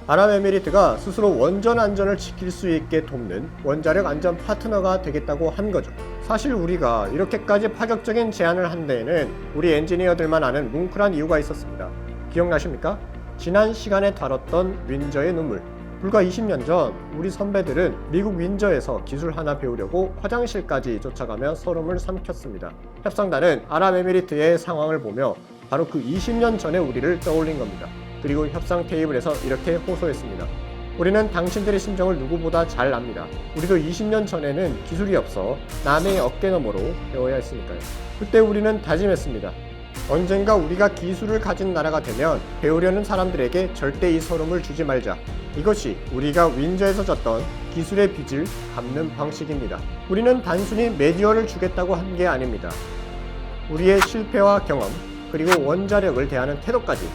아랍에미리트가 스스로 원전 안전을 지킬 수 있게 돕는 원자력 안전 파트너가 되겠다고 한 거죠. 사실 우리가 이렇게까지 파격적인 제안을 한 데에는 우리 엔지니어들만 아는 뭉클한 이유가 있었습니다. 기억나십니까? 지난 시간에 다뤘던 윈저의 눈물. 불과 20년 전 우리 선배들은 미국 윈저에서 기술 하나 배우려고 화장실까지 쫓아가며 설움을 삼켰습니다. 협상단은 아랍에미리트의 상황을 보며 바로 그 20년 전의 우리를 떠올린 겁니다. 그리고 협상 테이블에서 이렇게 호소했습니다. 우리는 당신들의 심정을 누구보다 잘 압니다. 우리도 20년 전에는 기술이 없어 남의 어깨너머로 배워야 했으니까요. 그때 우리는 다짐했습니다. 언젠가 우리가 기술을 가진 나라가 되면 배우려는 사람들에게 절대 이 서름을 주지 말자. 이것이 우리가 윈저에서 졌던 기술의 빚을 갚는 방식입니다. 우리는 단순히 매뉴얼을 주겠다고 한 게 아닙니다. 우리의 실패와 경험, 그리고 원자력을 대하는 태도까지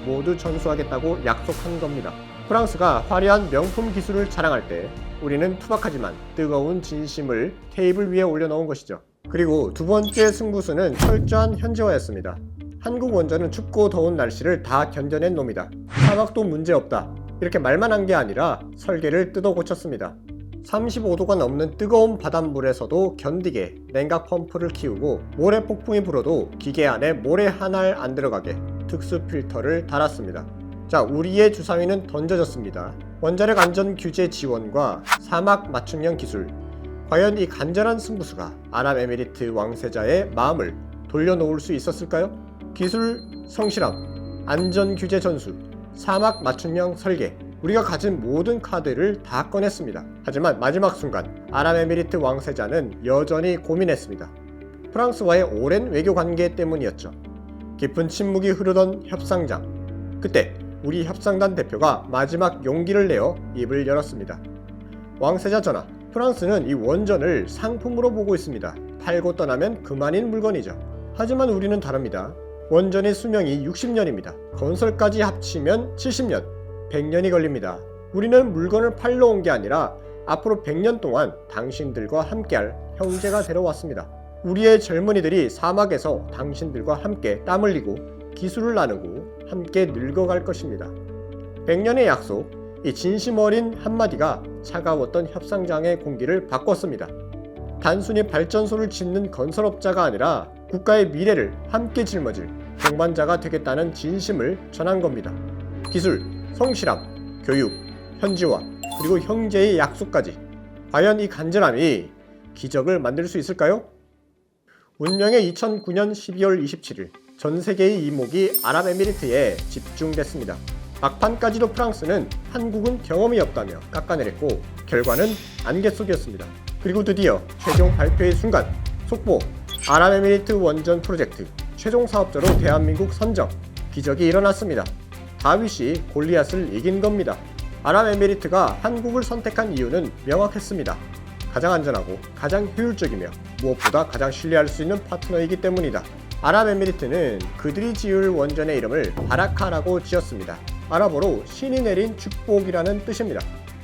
모두 전수하겠다고 약속한 겁니다. 프랑스가 화려한 명품 기술을 자랑할 때 우리는 투박하지만 뜨거운 진심을 테이블 위에 올려놓은 것이죠. 그리고 두 번째 승부수는 철저한 현지화였습니다. 한국 원전은 춥고 더운 날씨를 다 견뎌낸 놈이다. 사막도 문제없다. 이렇게 말만 한 게 아니라 설계를 뜯어 고쳤습니다. 35도가 넘는 뜨거운 바닷물에서도 견디게 냉각 펌프를 키우고 모래 폭풍이 불어도 기계 안에 모래 하나 안 들어가게 특수 필터를 달았습니다. 자, 우리의 주사위는 던져졌습니다. 원자력 안전 규제 지원과 사막 맞춤형 기술. 과연 이 간절한 승부수가 아랍에미리트 왕세자의 마음을 돌려놓을 수 있었을까요? 기술 성실함, 안전 규제 전수, 사막 맞춤형 설계. 우리가 가진 모든 카드를 다 꺼냈습니다. 하지만 마지막 순간 아랍에미리트 왕세자는 여전히 고민했습니다. 프랑스와의 오랜 외교 관계 때문이었죠. 깊은 침묵이 흐르던 협상장. 그때 우리 협상단 대표가 마지막 용기를 내어 입을 열었습니다. 왕세자 전하, 프랑스는 이 원전을 상품으로 보고 있습니다. 팔고 떠나면 그만인 물건이죠. 하지만 우리는 다릅니다. 원전의 수명이 60년입니다. 건설까지 합치면 70년, 100년이 걸립니다. 우리는 물건을 팔러 온 게 아니라 앞으로 100년 동안 당신들과 함께할 형제가 되러 왔습니다. 우리의 젊은이들이 사막에서 당신들과 함께 땀 흘리고 기술을 나누고 함께 늙어갈 것입니다. 100년의 약속, 이 진심 어린 한마디가 차가웠던 협상장의 공기를 바꿨습니다. 단순히 발전소를 짓는 건설업자가 아니라 국가의 미래를 함께 짊어질 동반자가 되겠다는 진심을 전한 겁니다. 기술, 성실함, 교육, 현지화, 그리고 형제의 약속까지. 과연 이 간절함이 기적을 만들 수 있을까요? 운명의 2009년 12월 27일 전 세계의 이목이 아랍에미리트에 집중됐습니다. 막판까지도 프랑스는 한국은 경험이 없다며 깎아내렸고 결과는 안개 속이었습니다. 그리고 드디어 최종 발표의 순간 속보 아랍에미리트 원전 프로젝트 최종 사업자로 대한민국 선정. 기적이 일어났습니다. 다윗이 골리앗을 이긴 겁니다. 아랍에미리트가 한국을 선택한 이유는 명확했습니다. 가장 안전하고 가장 효율적이며 무엇보다 가장 신뢰할 수 있는 파트너이기 때문이다. 아랍에미리트는 그들이 지을 원전의 이름을 바라카라고 지었습니다. 아랍어로 신이 내린 축복이라는 뜻입니다.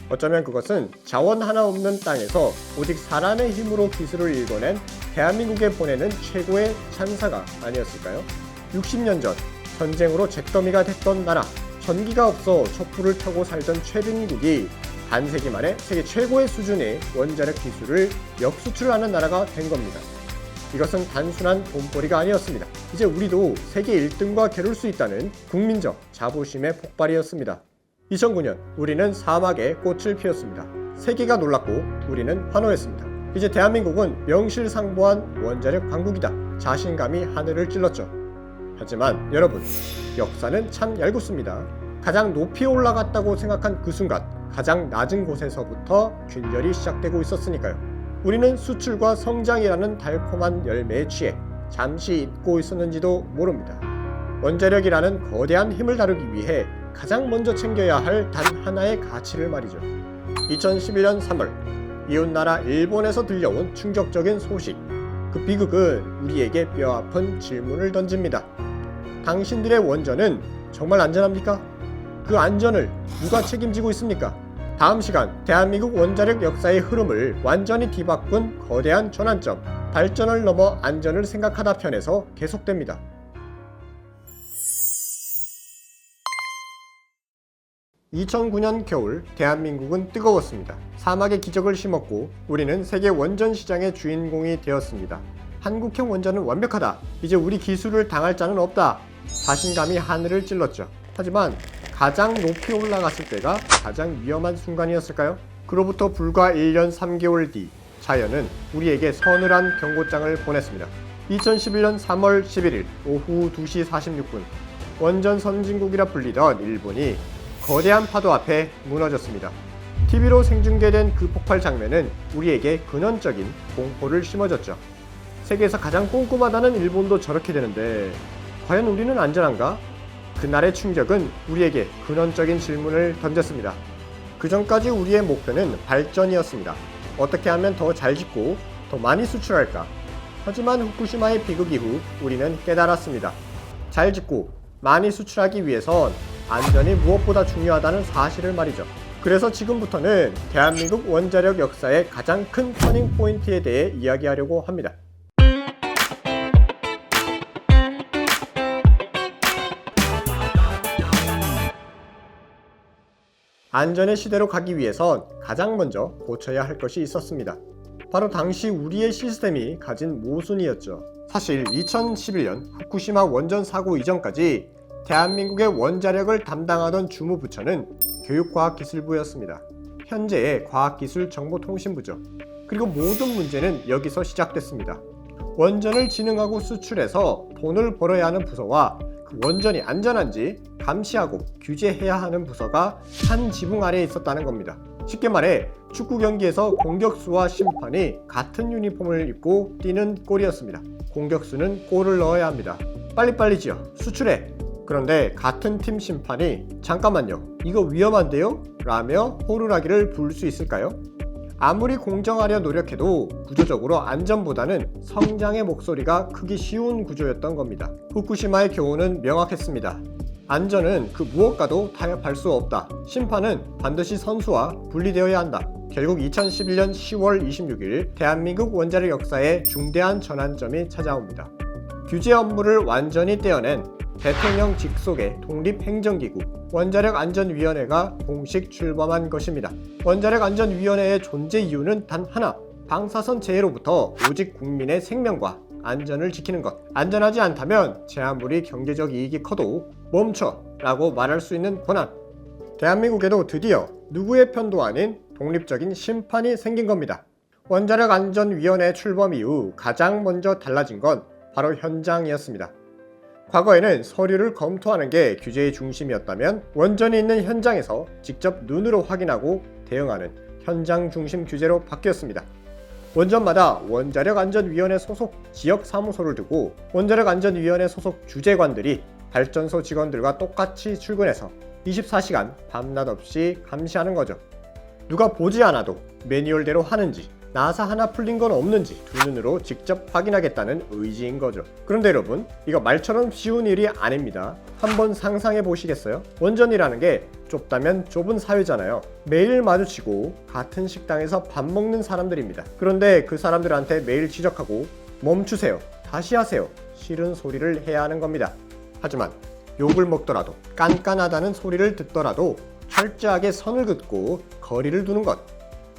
어쩌면 그것은 자원 하나 없는 땅에서 오직 사람의 힘으로 기술을 일궈낸 대한민국에 보내는 최고의 찬사가 아니었을까요? 60년 전 전쟁으로 잿더미가 됐던 나라, 전기가 없어 촛불을 타고 살던 최빈국이 반세기 만에 세계 최고의 수준의 원자력 기술을 역수출하는 나라가 된 겁니다. 이것은 단순한 돈벌이가 아니었습니다. 이제 우리도 세계 1등과 겨룰 수 있다는 국민적 자부심의 폭발이었습니다. 2009년 우리는 사막에 꽃을 피웠습니다. 세계가 놀랐고 우리는 환호했습니다. 이제 대한민국은 명실상부한 원자력 강국이다. 자신감이 하늘을 찔렀죠. 하지만 여러분, 역사는 참 얄궂습니다. 가장 높이 올라갔다고 생각한 그 순간 가장 낮은 곳에서부터 균열이 시작되고 있었으니까요. 우리는 수출과 성장이라는 달콤한 열매에 취해 잠시 잊고 있었는지도 모릅니다. 원자력이라는 거대한 힘을 다루기 위해 가장 먼저 챙겨야 할 단 하나의 가치를 말이죠. 2011년 3월 이웃나라 일본에서 들려온 충격적인 소식. 그 비극은 우리에게 뼈아픈 질문을 던집니다. 당신들의 원전은 정말 안전합니까? 그 안전을 누가 책임지고 있습니까? 다음 시간 대한민국 원자력 역사의 흐름을 완전히 뒤바꾼 거대한 전환점, 발전을 넘어 안전을 생각하다 편에서 계속됩니다. 2009년 겨울 대한민국은 뜨거웠습니다. 사막의 기적을 심었고 우리는 세계 원전 시장의 주인공이 되었습니다. 한국형 원전은 완벽하다. 이제 우리 기술을 당할 자는 없다. 자신감이 하늘을 찔렀죠. 하지만 가장 높이 올라갔을 때가 가장 위험한 순간이었을까요? 그로부터 불과 1년 3개월 뒤 자연은 우리에게 서늘한 경고장을 보냈습니다. 2011년 3월 11일 오후 2시 46분 원전 선진국이라 불리던 일본이 거대한 파도 앞에 무너졌습니다. TV로 생중계된 그 폭발 장면은 우리에게 근원적인 공포를 심어줬죠. 세계에서 가장 꼼꼼하다는 일본도 저렇게 되는데 과연 우리는 안전한가? 그날의 충격은 우리에게 근원적인 질문을 던졌습니다. 그 전까지 우리의 목표는 발전이었습니다. 어떻게 하면 더 잘 짓고 더 많이 수출할까? 하지만 후쿠시마의 비극 이후 우리는 깨달았습니다. 잘 짓고 많이 수출하기 위해선 안전이 무엇보다 중요하다는 사실을 말이죠. 그래서 지금부터는 대한민국 원자력 역사의 가장 큰 터닝 포인트에 대해 이야기하려고 합니다. 안전의 시대로 가기 위해선 가장 먼저 고쳐야 할 것이 있었습니다. 바로 당시 우리의 시스템이 가진 모순이었죠. 사실 2011년 후쿠시마 원전 사고 이전까지 대한민국의 원자력을 담당하던 주무부처는 교육과학기술부였습니다. 현재의 과학기술정보통신부죠. 그리고 모든 문제는 여기서 시작됐습니다. 원전을 진흥하고 수출해서 돈을 벌어야 하는 부서와 그 원전이 안전한지 감시하고 규제해야 하는 부서가 한 지붕 아래에 있었다는 겁니다. 쉽게 말해 축구 경기에서 공격수와 심판이 같은 유니폼을 입고 뛰는 꼴이었습니다. 공격수는 골을 넣어야 합니다. 빨리빨리 지어 수출해. 그런데 같은 팀 심판이 잠깐만요, 이거 위험한데요? 라며 호루라기를 불 수 있을까요? 아무리 공정하려 노력해도 구조적으로 안전보다는 성장의 목소리가 크기 쉬운 구조였던 겁니다. 후쿠시마의 교훈은 명확했습니다. 안전은 그 무엇과도 타협할 수 없다. 심판은 반드시 선수와 분리되어야 한다. 결국 2011년 10월 26일 대한민국 원자력 역사에 중대한 전환점이 찾아옵니다. 규제 업무를 완전히 떼어낸 대통령 직속의 독립행정기구 원자력안전위원회가 공식 출범한 것입니다. 원자력안전위원회의 존재 이유는 단 하나, 방사선 재해로부터 오직 국민의 생명과 안전을 지키는 것. 안전하지 않다면 제 아무리 경제적 이익이 커도 멈춰 라고 말할 수 있는 권한. 대한민국에도 드디어 누구의 편도 아닌 독립적인 심판이 생긴 겁니다. 원자력안전위원회 출범 이후 가장 먼저 달라진 건 바로 현장이었습니다. 과거에는 서류를 검토하는 게 규제의 중심이었다면 원전이 있는 현장에서 직접 눈으로 확인하고 대응하는 현장 중심 규제로 바뀌었습니다. 원전마다 원자력안전위원회 소속 지역사무소를 두고 원자력안전위원회 소속 주재관들이 발전소 직원들과 똑같이 출근해서 24시간 밤낮 없이 감시하는 거죠. 누가 보지 않아도 매뉴얼대로 하는지 나사 하나 풀린 건 없는지 두 눈으로 직접 확인하겠다는 의지인 거죠. 그런데 여러분, 이거 말처럼 쉬운 일이 아닙니다. 한번 상상해 보시겠어요? 원전이라는 게 좁다면 좁은 사회잖아요. 매일 마주치고 같은 식당에서 밥 먹는 사람들입니다. 그런데 그 사람들한테 매일 지적하고 멈추세요, 다시 하세요, 싫은 소리를 해야 하는 겁니다. 하지만 욕을 먹더라도 깐깐하다는 소리를 듣더라도 철저하게 선을 긋고 거리를 두는 것.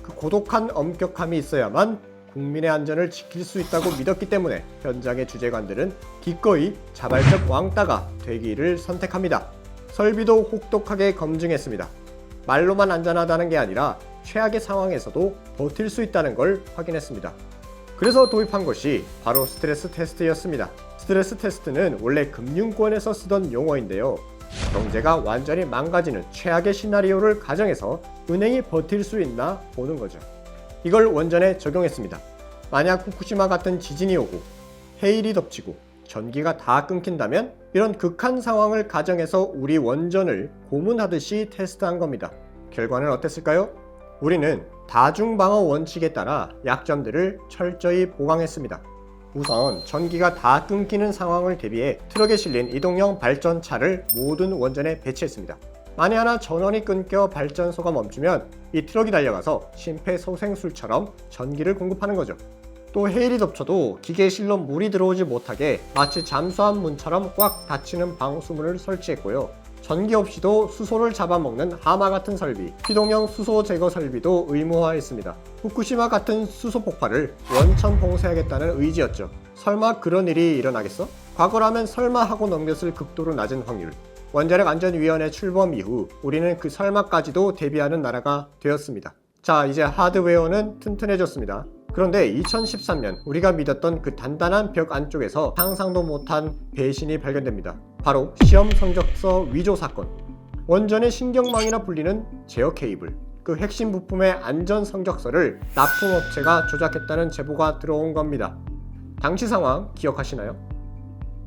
그 고독한 엄격함이 있어야만 국민의 안전을 지킬 수 있다고 믿었기 때문에 현장의 주재관들은 기꺼이 자발적 왕따가 되기를 선택합니다. 설비도 혹독하게 검증했습니다. 말로만 안전하다는 게 아니라 최악의 상황에서도 버틸 수 있다는 걸 확인했습니다. 그래서 도입한 것이 바로 스트레스 테스트였습니다. 스트레스 테스트는 원래 금융권에서 쓰던 용어인데요. 경제가 완전히 망가지는 최악의 시나리오를 가정해서 은행이 버틸 수 있나 보는 거죠. 이걸 원전에 적용했습니다. 만약 후쿠시마 같은 지진이 오고 해일이 덮치고 전기가 다 끊긴다면 이런 극한 상황을 가정해서 우리 원전을 고문하듯이 테스트한 겁니다. 결과는 어땠을까요? 우리는 다중방어 원칙에 따라 약점들을 철저히 보강했습니다. 우선 전기가 다 끊기는 상황을 대비해 트럭에 실린 이동형 발전차를 모든 원전에 배치했습니다. 만에 하나 전원이 끊겨 발전소가 멈추면 이 트럭이 달려가서 심폐소생술처럼 전기를 공급하는 거죠. 또 해일이 덮쳐도 기계에 실로 물이 들어오지 못하게 마치 잠수함 문처럼 꽉 닫히는 방수문을 설치했고요. 전기 없이도 수소를 잡아먹는 하마 같은 설비, 피동형 수소 제거 설비도 의무화했습니다. 후쿠시마 같은 수소 폭발을 원천 봉쇄하겠다는 의지였죠. 설마 그런 일이 일어나겠어? 과거라면 설마 하고 넘겼을 극도로 낮은 확률. 원자력안전위원회 출범 이후 우리는 그 설마까지도 대비하는 나라가 되었습니다. 자, 이제 하드웨어는 튼튼해졌습니다. 그런데 2013년 우리가 믿었던 그 단단한 벽 안쪽에서 상상도 못한 배신이 발견됩니다. 바로 시험 성적서 위조 사건. 원전의 신경망이라 불리는 제어 케이블, 그 핵심 부품의 안전 성적서를 납품업체가 조작했다는 제보가 들어온 겁니다. 당시 상황 기억하시나요?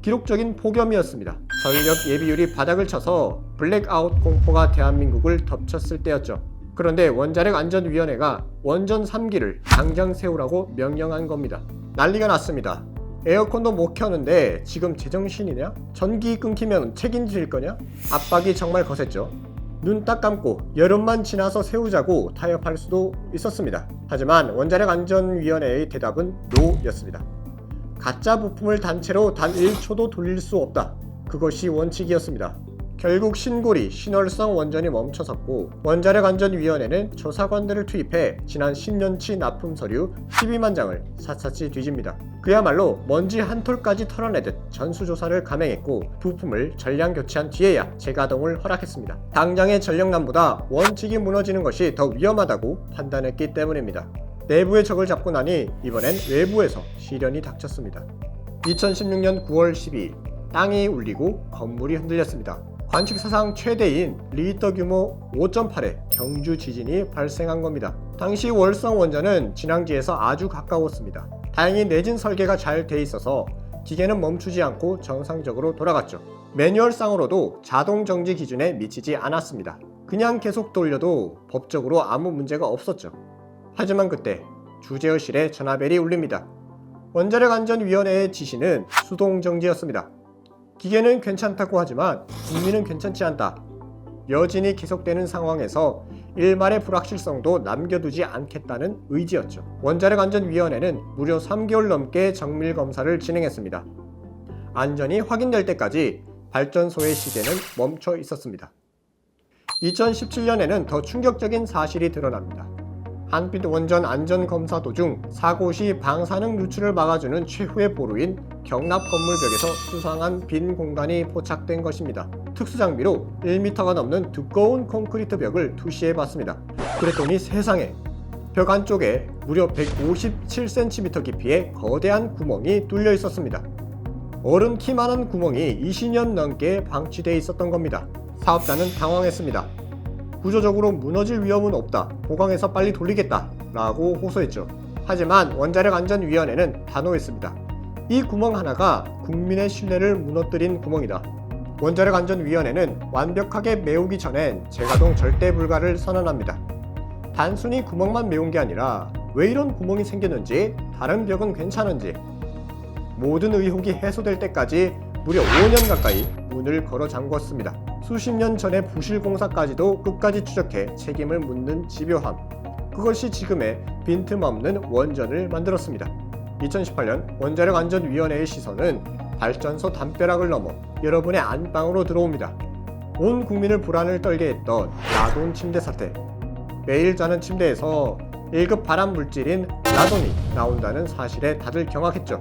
기록적인 폭염이었습니다. 전력 예비율이 바닥을 쳐서 블랙아웃 공포가 대한민국을 덮쳤을 때였죠. 그런데 원자력안전위원회가 원전 3기를 당장 세우라고 명령한 겁니다. 난리가 났습니다. 에어컨도 못 켜는데 지금 제정신이냐? 전기 끊기면 책임질 거냐? 압박이 정말 거셌죠. 눈 딱 감고 여름만 지나서 세우자고 타협할 수도 있었습니다. 하지만 원자력안전위원회의 대답은 NO였습니다. 가짜 부품을 단체로 단 1초도 돌릴 수 없다. 그것이 원칙이었습니다. 결국 신고리 신월성 원전이 멈춰섰고 원자력안전위원회는 조사관들을 투입해 지난 10년치 납품 서류 12만 장을 샅샅이 뒤집니다. 그야말로 먼지 한 톨까지 털어내듯 전수조사를 감행했고 부품을 전량 교체한 뒤에야 재가동을 허락했습니다. 당장의 전력난보다 원칙이 무너지는 것이 더 위험하다고 판단했기 때문입니다. 내부의 적을 잡고 나니 이번엔 외부에서 시련이 닥쳤습니다. 2016년 9월 12일 땅이 울리고 건물이 흔들렸습니다. 관측사상 최대인 리히터 규모 5.8의 경주 지진이 발생한 겁니다. 당시 월성 원전은 진앙지에서 아주 가까웠습니다. 다행히 내진 설계가 잘 돼 있어서 기계는 멈추지 않고 정상적으로 돌아갔죠. 매뉴얼상으로도 자동 정지 기준에 미치지 않았습니다. 그냥 계속 돌려도 법적으로 아무 문제가 없었죠. 하지만 그때 주재허실에 전화벨이 울립니다. 원자력안전위원회의 지시는 수동정지였습니다. 기계는 괜찮다고 하지만 국민은 괜찮지 않다. 여진이 계속되는 상황에서 일말의 불확실성도 남겨두지 않겠다는 의지였죠. 원자력안전위원회는 무려 3개월 넘게 정밀검사를 진행했습니다. 안전이 확인될 때까지 발전소의 시대는 멈춰 있었습니다. 2017년에는 더 충격적인 사실이 드러납니다. 한빛 원전 안전검사 도중 사고 시 방사능 누출을 막아주는 최후의 보루인 경납 건물벽에서 수상한 빈 공간이 포착된 것입니다. 특수장비로 1m가 넘는 두꺼운 콘크리트 벽을 투시해봤습니다. 그랬더니 세상에, 벽 안쪽에 무려 157cm 깊이의 거대한 구멍이 뚫려 있었습니다. 어른 키만한 구멍이 20년 넘게 방치되어 있었던 겁니다. 사업자는 당황했습니다. 구조적으로 무너질 위험은 없다. 보강해서 빨리 돌리겠다. 라고 호소했죠. 하지만 원자력안전위원회는 단호했습니다. 이 구멍 하나가 국민의 신뢰를 무너뜨린 구멍이다. 원자력안전위원회는 완벽하게 메우기 전엔 재가동 절대 불가를 선언합니다. 단순히 구멍만 메운 게 아니라 왜 이런 구멍이 생겼는지, 다른 벽은 괜찮은지 모든 의혹이 해소될 때까지 무려 5년 가까이 문을 걸어 잠궜습니다. 수십 년 전의 부실 공사까지도 끝까지 추적해 책임을 묻는 집요함. 그것이 지금의 빈틈없는 원전을 만들었습니다. 2018년 원자력안전위원회의 시선은 발전소 담벼락을 넘어 여러분의 안방으로 들어옵니다. 온 국민을 불안을 떨게 했던 라돈 침대 사태. 매일 자는 침대에서 1급 발암 물질인 라돈이 나온다는 사실에 다들 경악했죠.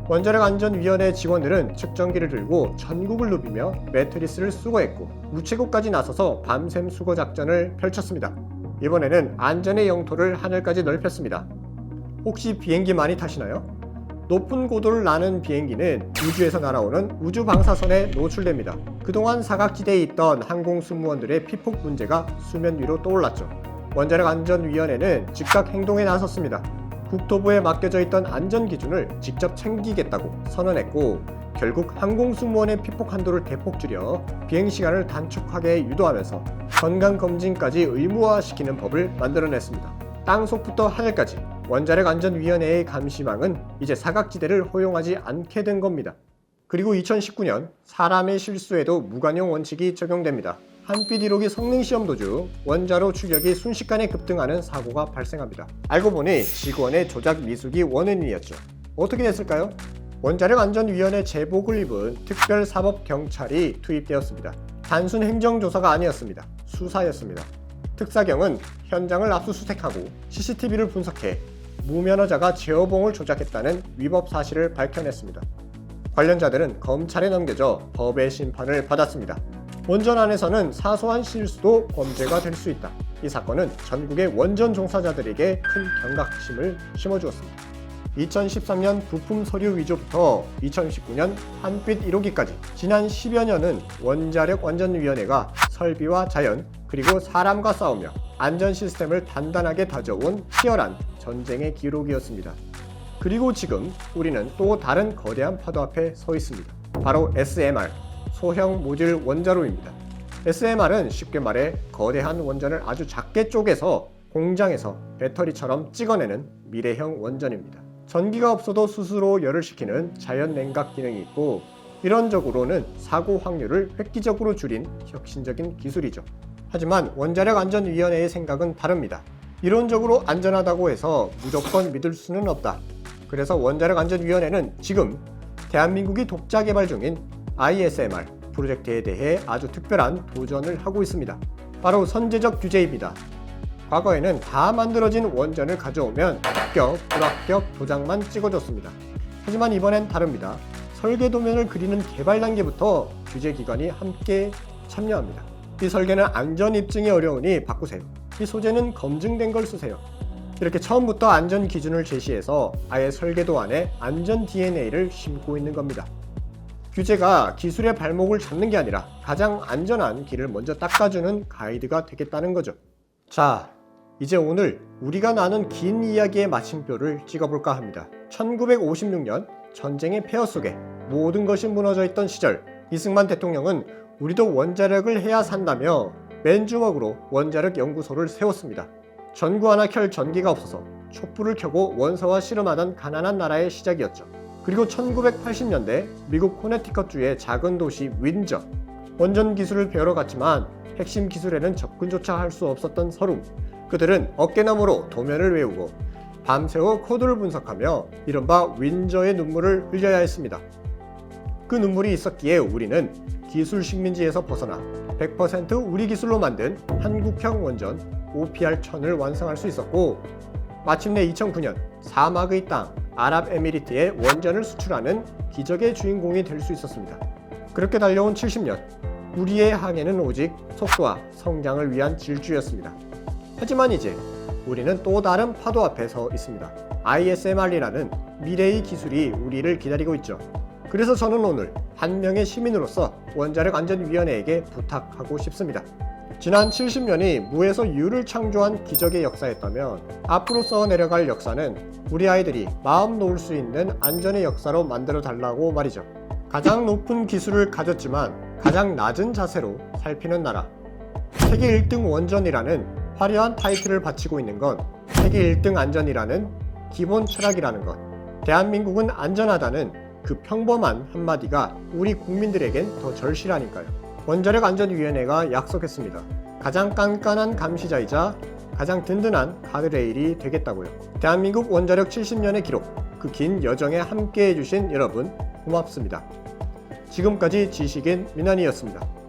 원자력안전위원회 직원들은 측정기를 들고 전국을 누비며 매트리스를 수거했고 우체국까지 나서서 밤샘 수거 작전을 펼쳤습니다. 이번에는 안전의 영토를 하늘까지 넓혔습니다. 혹시 비행기 많이 타시나요? 높은 고도를 나는 비행기는 우주에서 날아오는 우주 방사선에 노출됩니다. 그동안 사각지대에 있던 항공승무원들의 피폭 문제가 수면 위로 떠올랐죠. 원자력안전위원회는 즉각 행동에 나섰습니다. 국토부에 맡겨져 있던 안전기준을 직접 챙기겠다고 선언했고 결국 항공승무원의 피폭 한도를 대폭 줄여 비행시간을 단축하게 유도하면서 건강검진까지 의무화시키는 법을 만들어냈습니다. 땅속부터 하늘까지 원자력안전위원회의 감시망은 이제 사각지대를 허용하지 않게 된 겁니다. 그리고 2019년 사람의 실수에도 무관용 원칙이 적용됩니다. 한빛 1호기 성능시험 도중 원자로 출력이 순식간에 급등하는 사고가 발생합니다. 알고 보니 직원의 조작 미숙이 원인이었죠. 어떻게 됐을까요? 원자력안전위원회 제복을 입은 특별사법경찰이 투입되었습니다. 단순 행정조사가 아니었습니다. 수사였습니다. 특사경은 현장을 압수수색하고 CCTV를 분석해 무면허자가 제어봉을 조작했다는 위법 사실을 밝혀냈습니다. 관련자들은 검찰에 넘겨져 법의 심판을 받았습니다. 원전 안에서는 사소한 실수도 범죄가 될 수 있다. 이 사건은 전국의 원전 종사자들에게 큰 경각심을 심어주었습니다. 2013년 부품 서류 위조부터 2019년 한빛 1호기까지 지난 10여 년은 원자력안전위원회가 설비와 자연 그리고 사람과 싸우며 안전 시스템을 단단하게 다져온 치열한 전쟁의 기록이었습니다. 그리고 지금 우리는 또 다른 거대한 파도 앞에 서 있습니다. 바로 SMR, 소형 모듈 원자로입니다. SMR은 쉽게 말해 거대한 원전을 아주 작게 쪼개서 공장에서 배터리처럼 찍어내는 미래형 원전입니다. 전기가 없어도 스스로 열을 식히는 자연 냉각 기능이 있고, 이론적으로는 사고 확률을 획기적으로 줄인 혁신적인 기술이죠. 하지만 원자력안전위원회의 생각은 다릅니다. 이론적으로 안전하다고 해서 무조건 믿을 수는 없다. 그래서 원자력안전위원회는 지금 대한민국이 독자 개발 중인 ISMR 프로젝트에 대해 아주 특별한 도전을 하고 있습니다. 바로 선제적 규제입니다. 과거에는 다 만들어진 원전을 가져오면 합격, 불합격 도장만 찍어줬습니다. 하지만 이번엔 다릅니다. 설계 도면을 그리는 개발 단계부터 규제기관이 함께 참여합니다. 이 설계는 안전 입증이 어려우니 바꾸세요. 이 소재는 검증된 걸 쓰세요. 이렇게 처음부터 안전 기준을 제시해서 아예 설계도 안에 안전 DNA를 심고 있는 겁니다. 규제가 기술의 발목을 잡는 게 아니라 가장 안전한 길을 먼저 닦아주는 가이드가 되겠다는 거죠. 자, 이제 오늘 우리가 나눈 긴 이야기의 마침표를 찍어볼까 합니다. 1956년 전쟁의 폐허 속에 모든 것이 무너져 있던 시절, 이승만 대통령은 우리도 원자력을 해야 산다며 맨주먹으로 원자력 연구소를 세웠습니다. 전구 하나 켤 전기가 없어서 촛불을 켜고 원소와 씨름하던 가난한 나라의 시작이었죠. 그리고 1980년대 미국 코네티컷주의 작은 도시 윈저, 원전 기술을 배우러 갔지만 핵심 기술에는 접근조차 할 수 없었던 서름. 그들은 어깨너머로 도면을 외우고 밤새워 코드를 분석하며 이른바 윈저의 눈물을 흘려야 했습니다. 그 눈물이 있었기에 우리는 기술 식민지에서 벗어나 100% 우리 기술로 만든 한국형 원전 OPR-1000을 완성할 수 있었고, 마침내 2009년 사막의 땅 아랍에미리트에 원전을 수출하는 기적의 주인공이 될 수 있었습니다. 그렇게 달려온 70년, 우리의 항해는 오직 속도와 성장을 위한 질주였습니다. 하지만 이제 우리는 또 다른 파도 앞에 서 있습니다. ISMR이라는 미래의 기술이 우리를 기다리고 있죠. 그래서 저는 오늘 한 명의 시민으로서 원자력안전위원회에게 부탁하고 싶습니다. 지난 70년이 무에서 유를 창조한 기적의 역사였다면 앞으로 써내려갈 역사는 우리 아이들이 마음 놓을 수 있는 안전의 역사로 만들어 달라고 말이죠. 가장 높은 기술을 가졌지만 가장 낮은 자세로 살피는 나라. 세계 1등 원전이라는 화려한 타이틀을 바치고 있는 건 세계 1등 안전이라는 기본 철학이라는 것. 대한민국은 안전하다는 그 평범한 한마디가 우리 국민들에겐 더 절실하니까요. 원자력안전위원회가 약속했습니다. 가장 깐깐한 감시자이자 가장 든든한 가드레일이 되겠다고요. 대한민국 원자력 70년의 기록, 그 긴 여정에 함께 해주신 여러분 고맙습니다. 지금까지 지식인 민환이었습니다.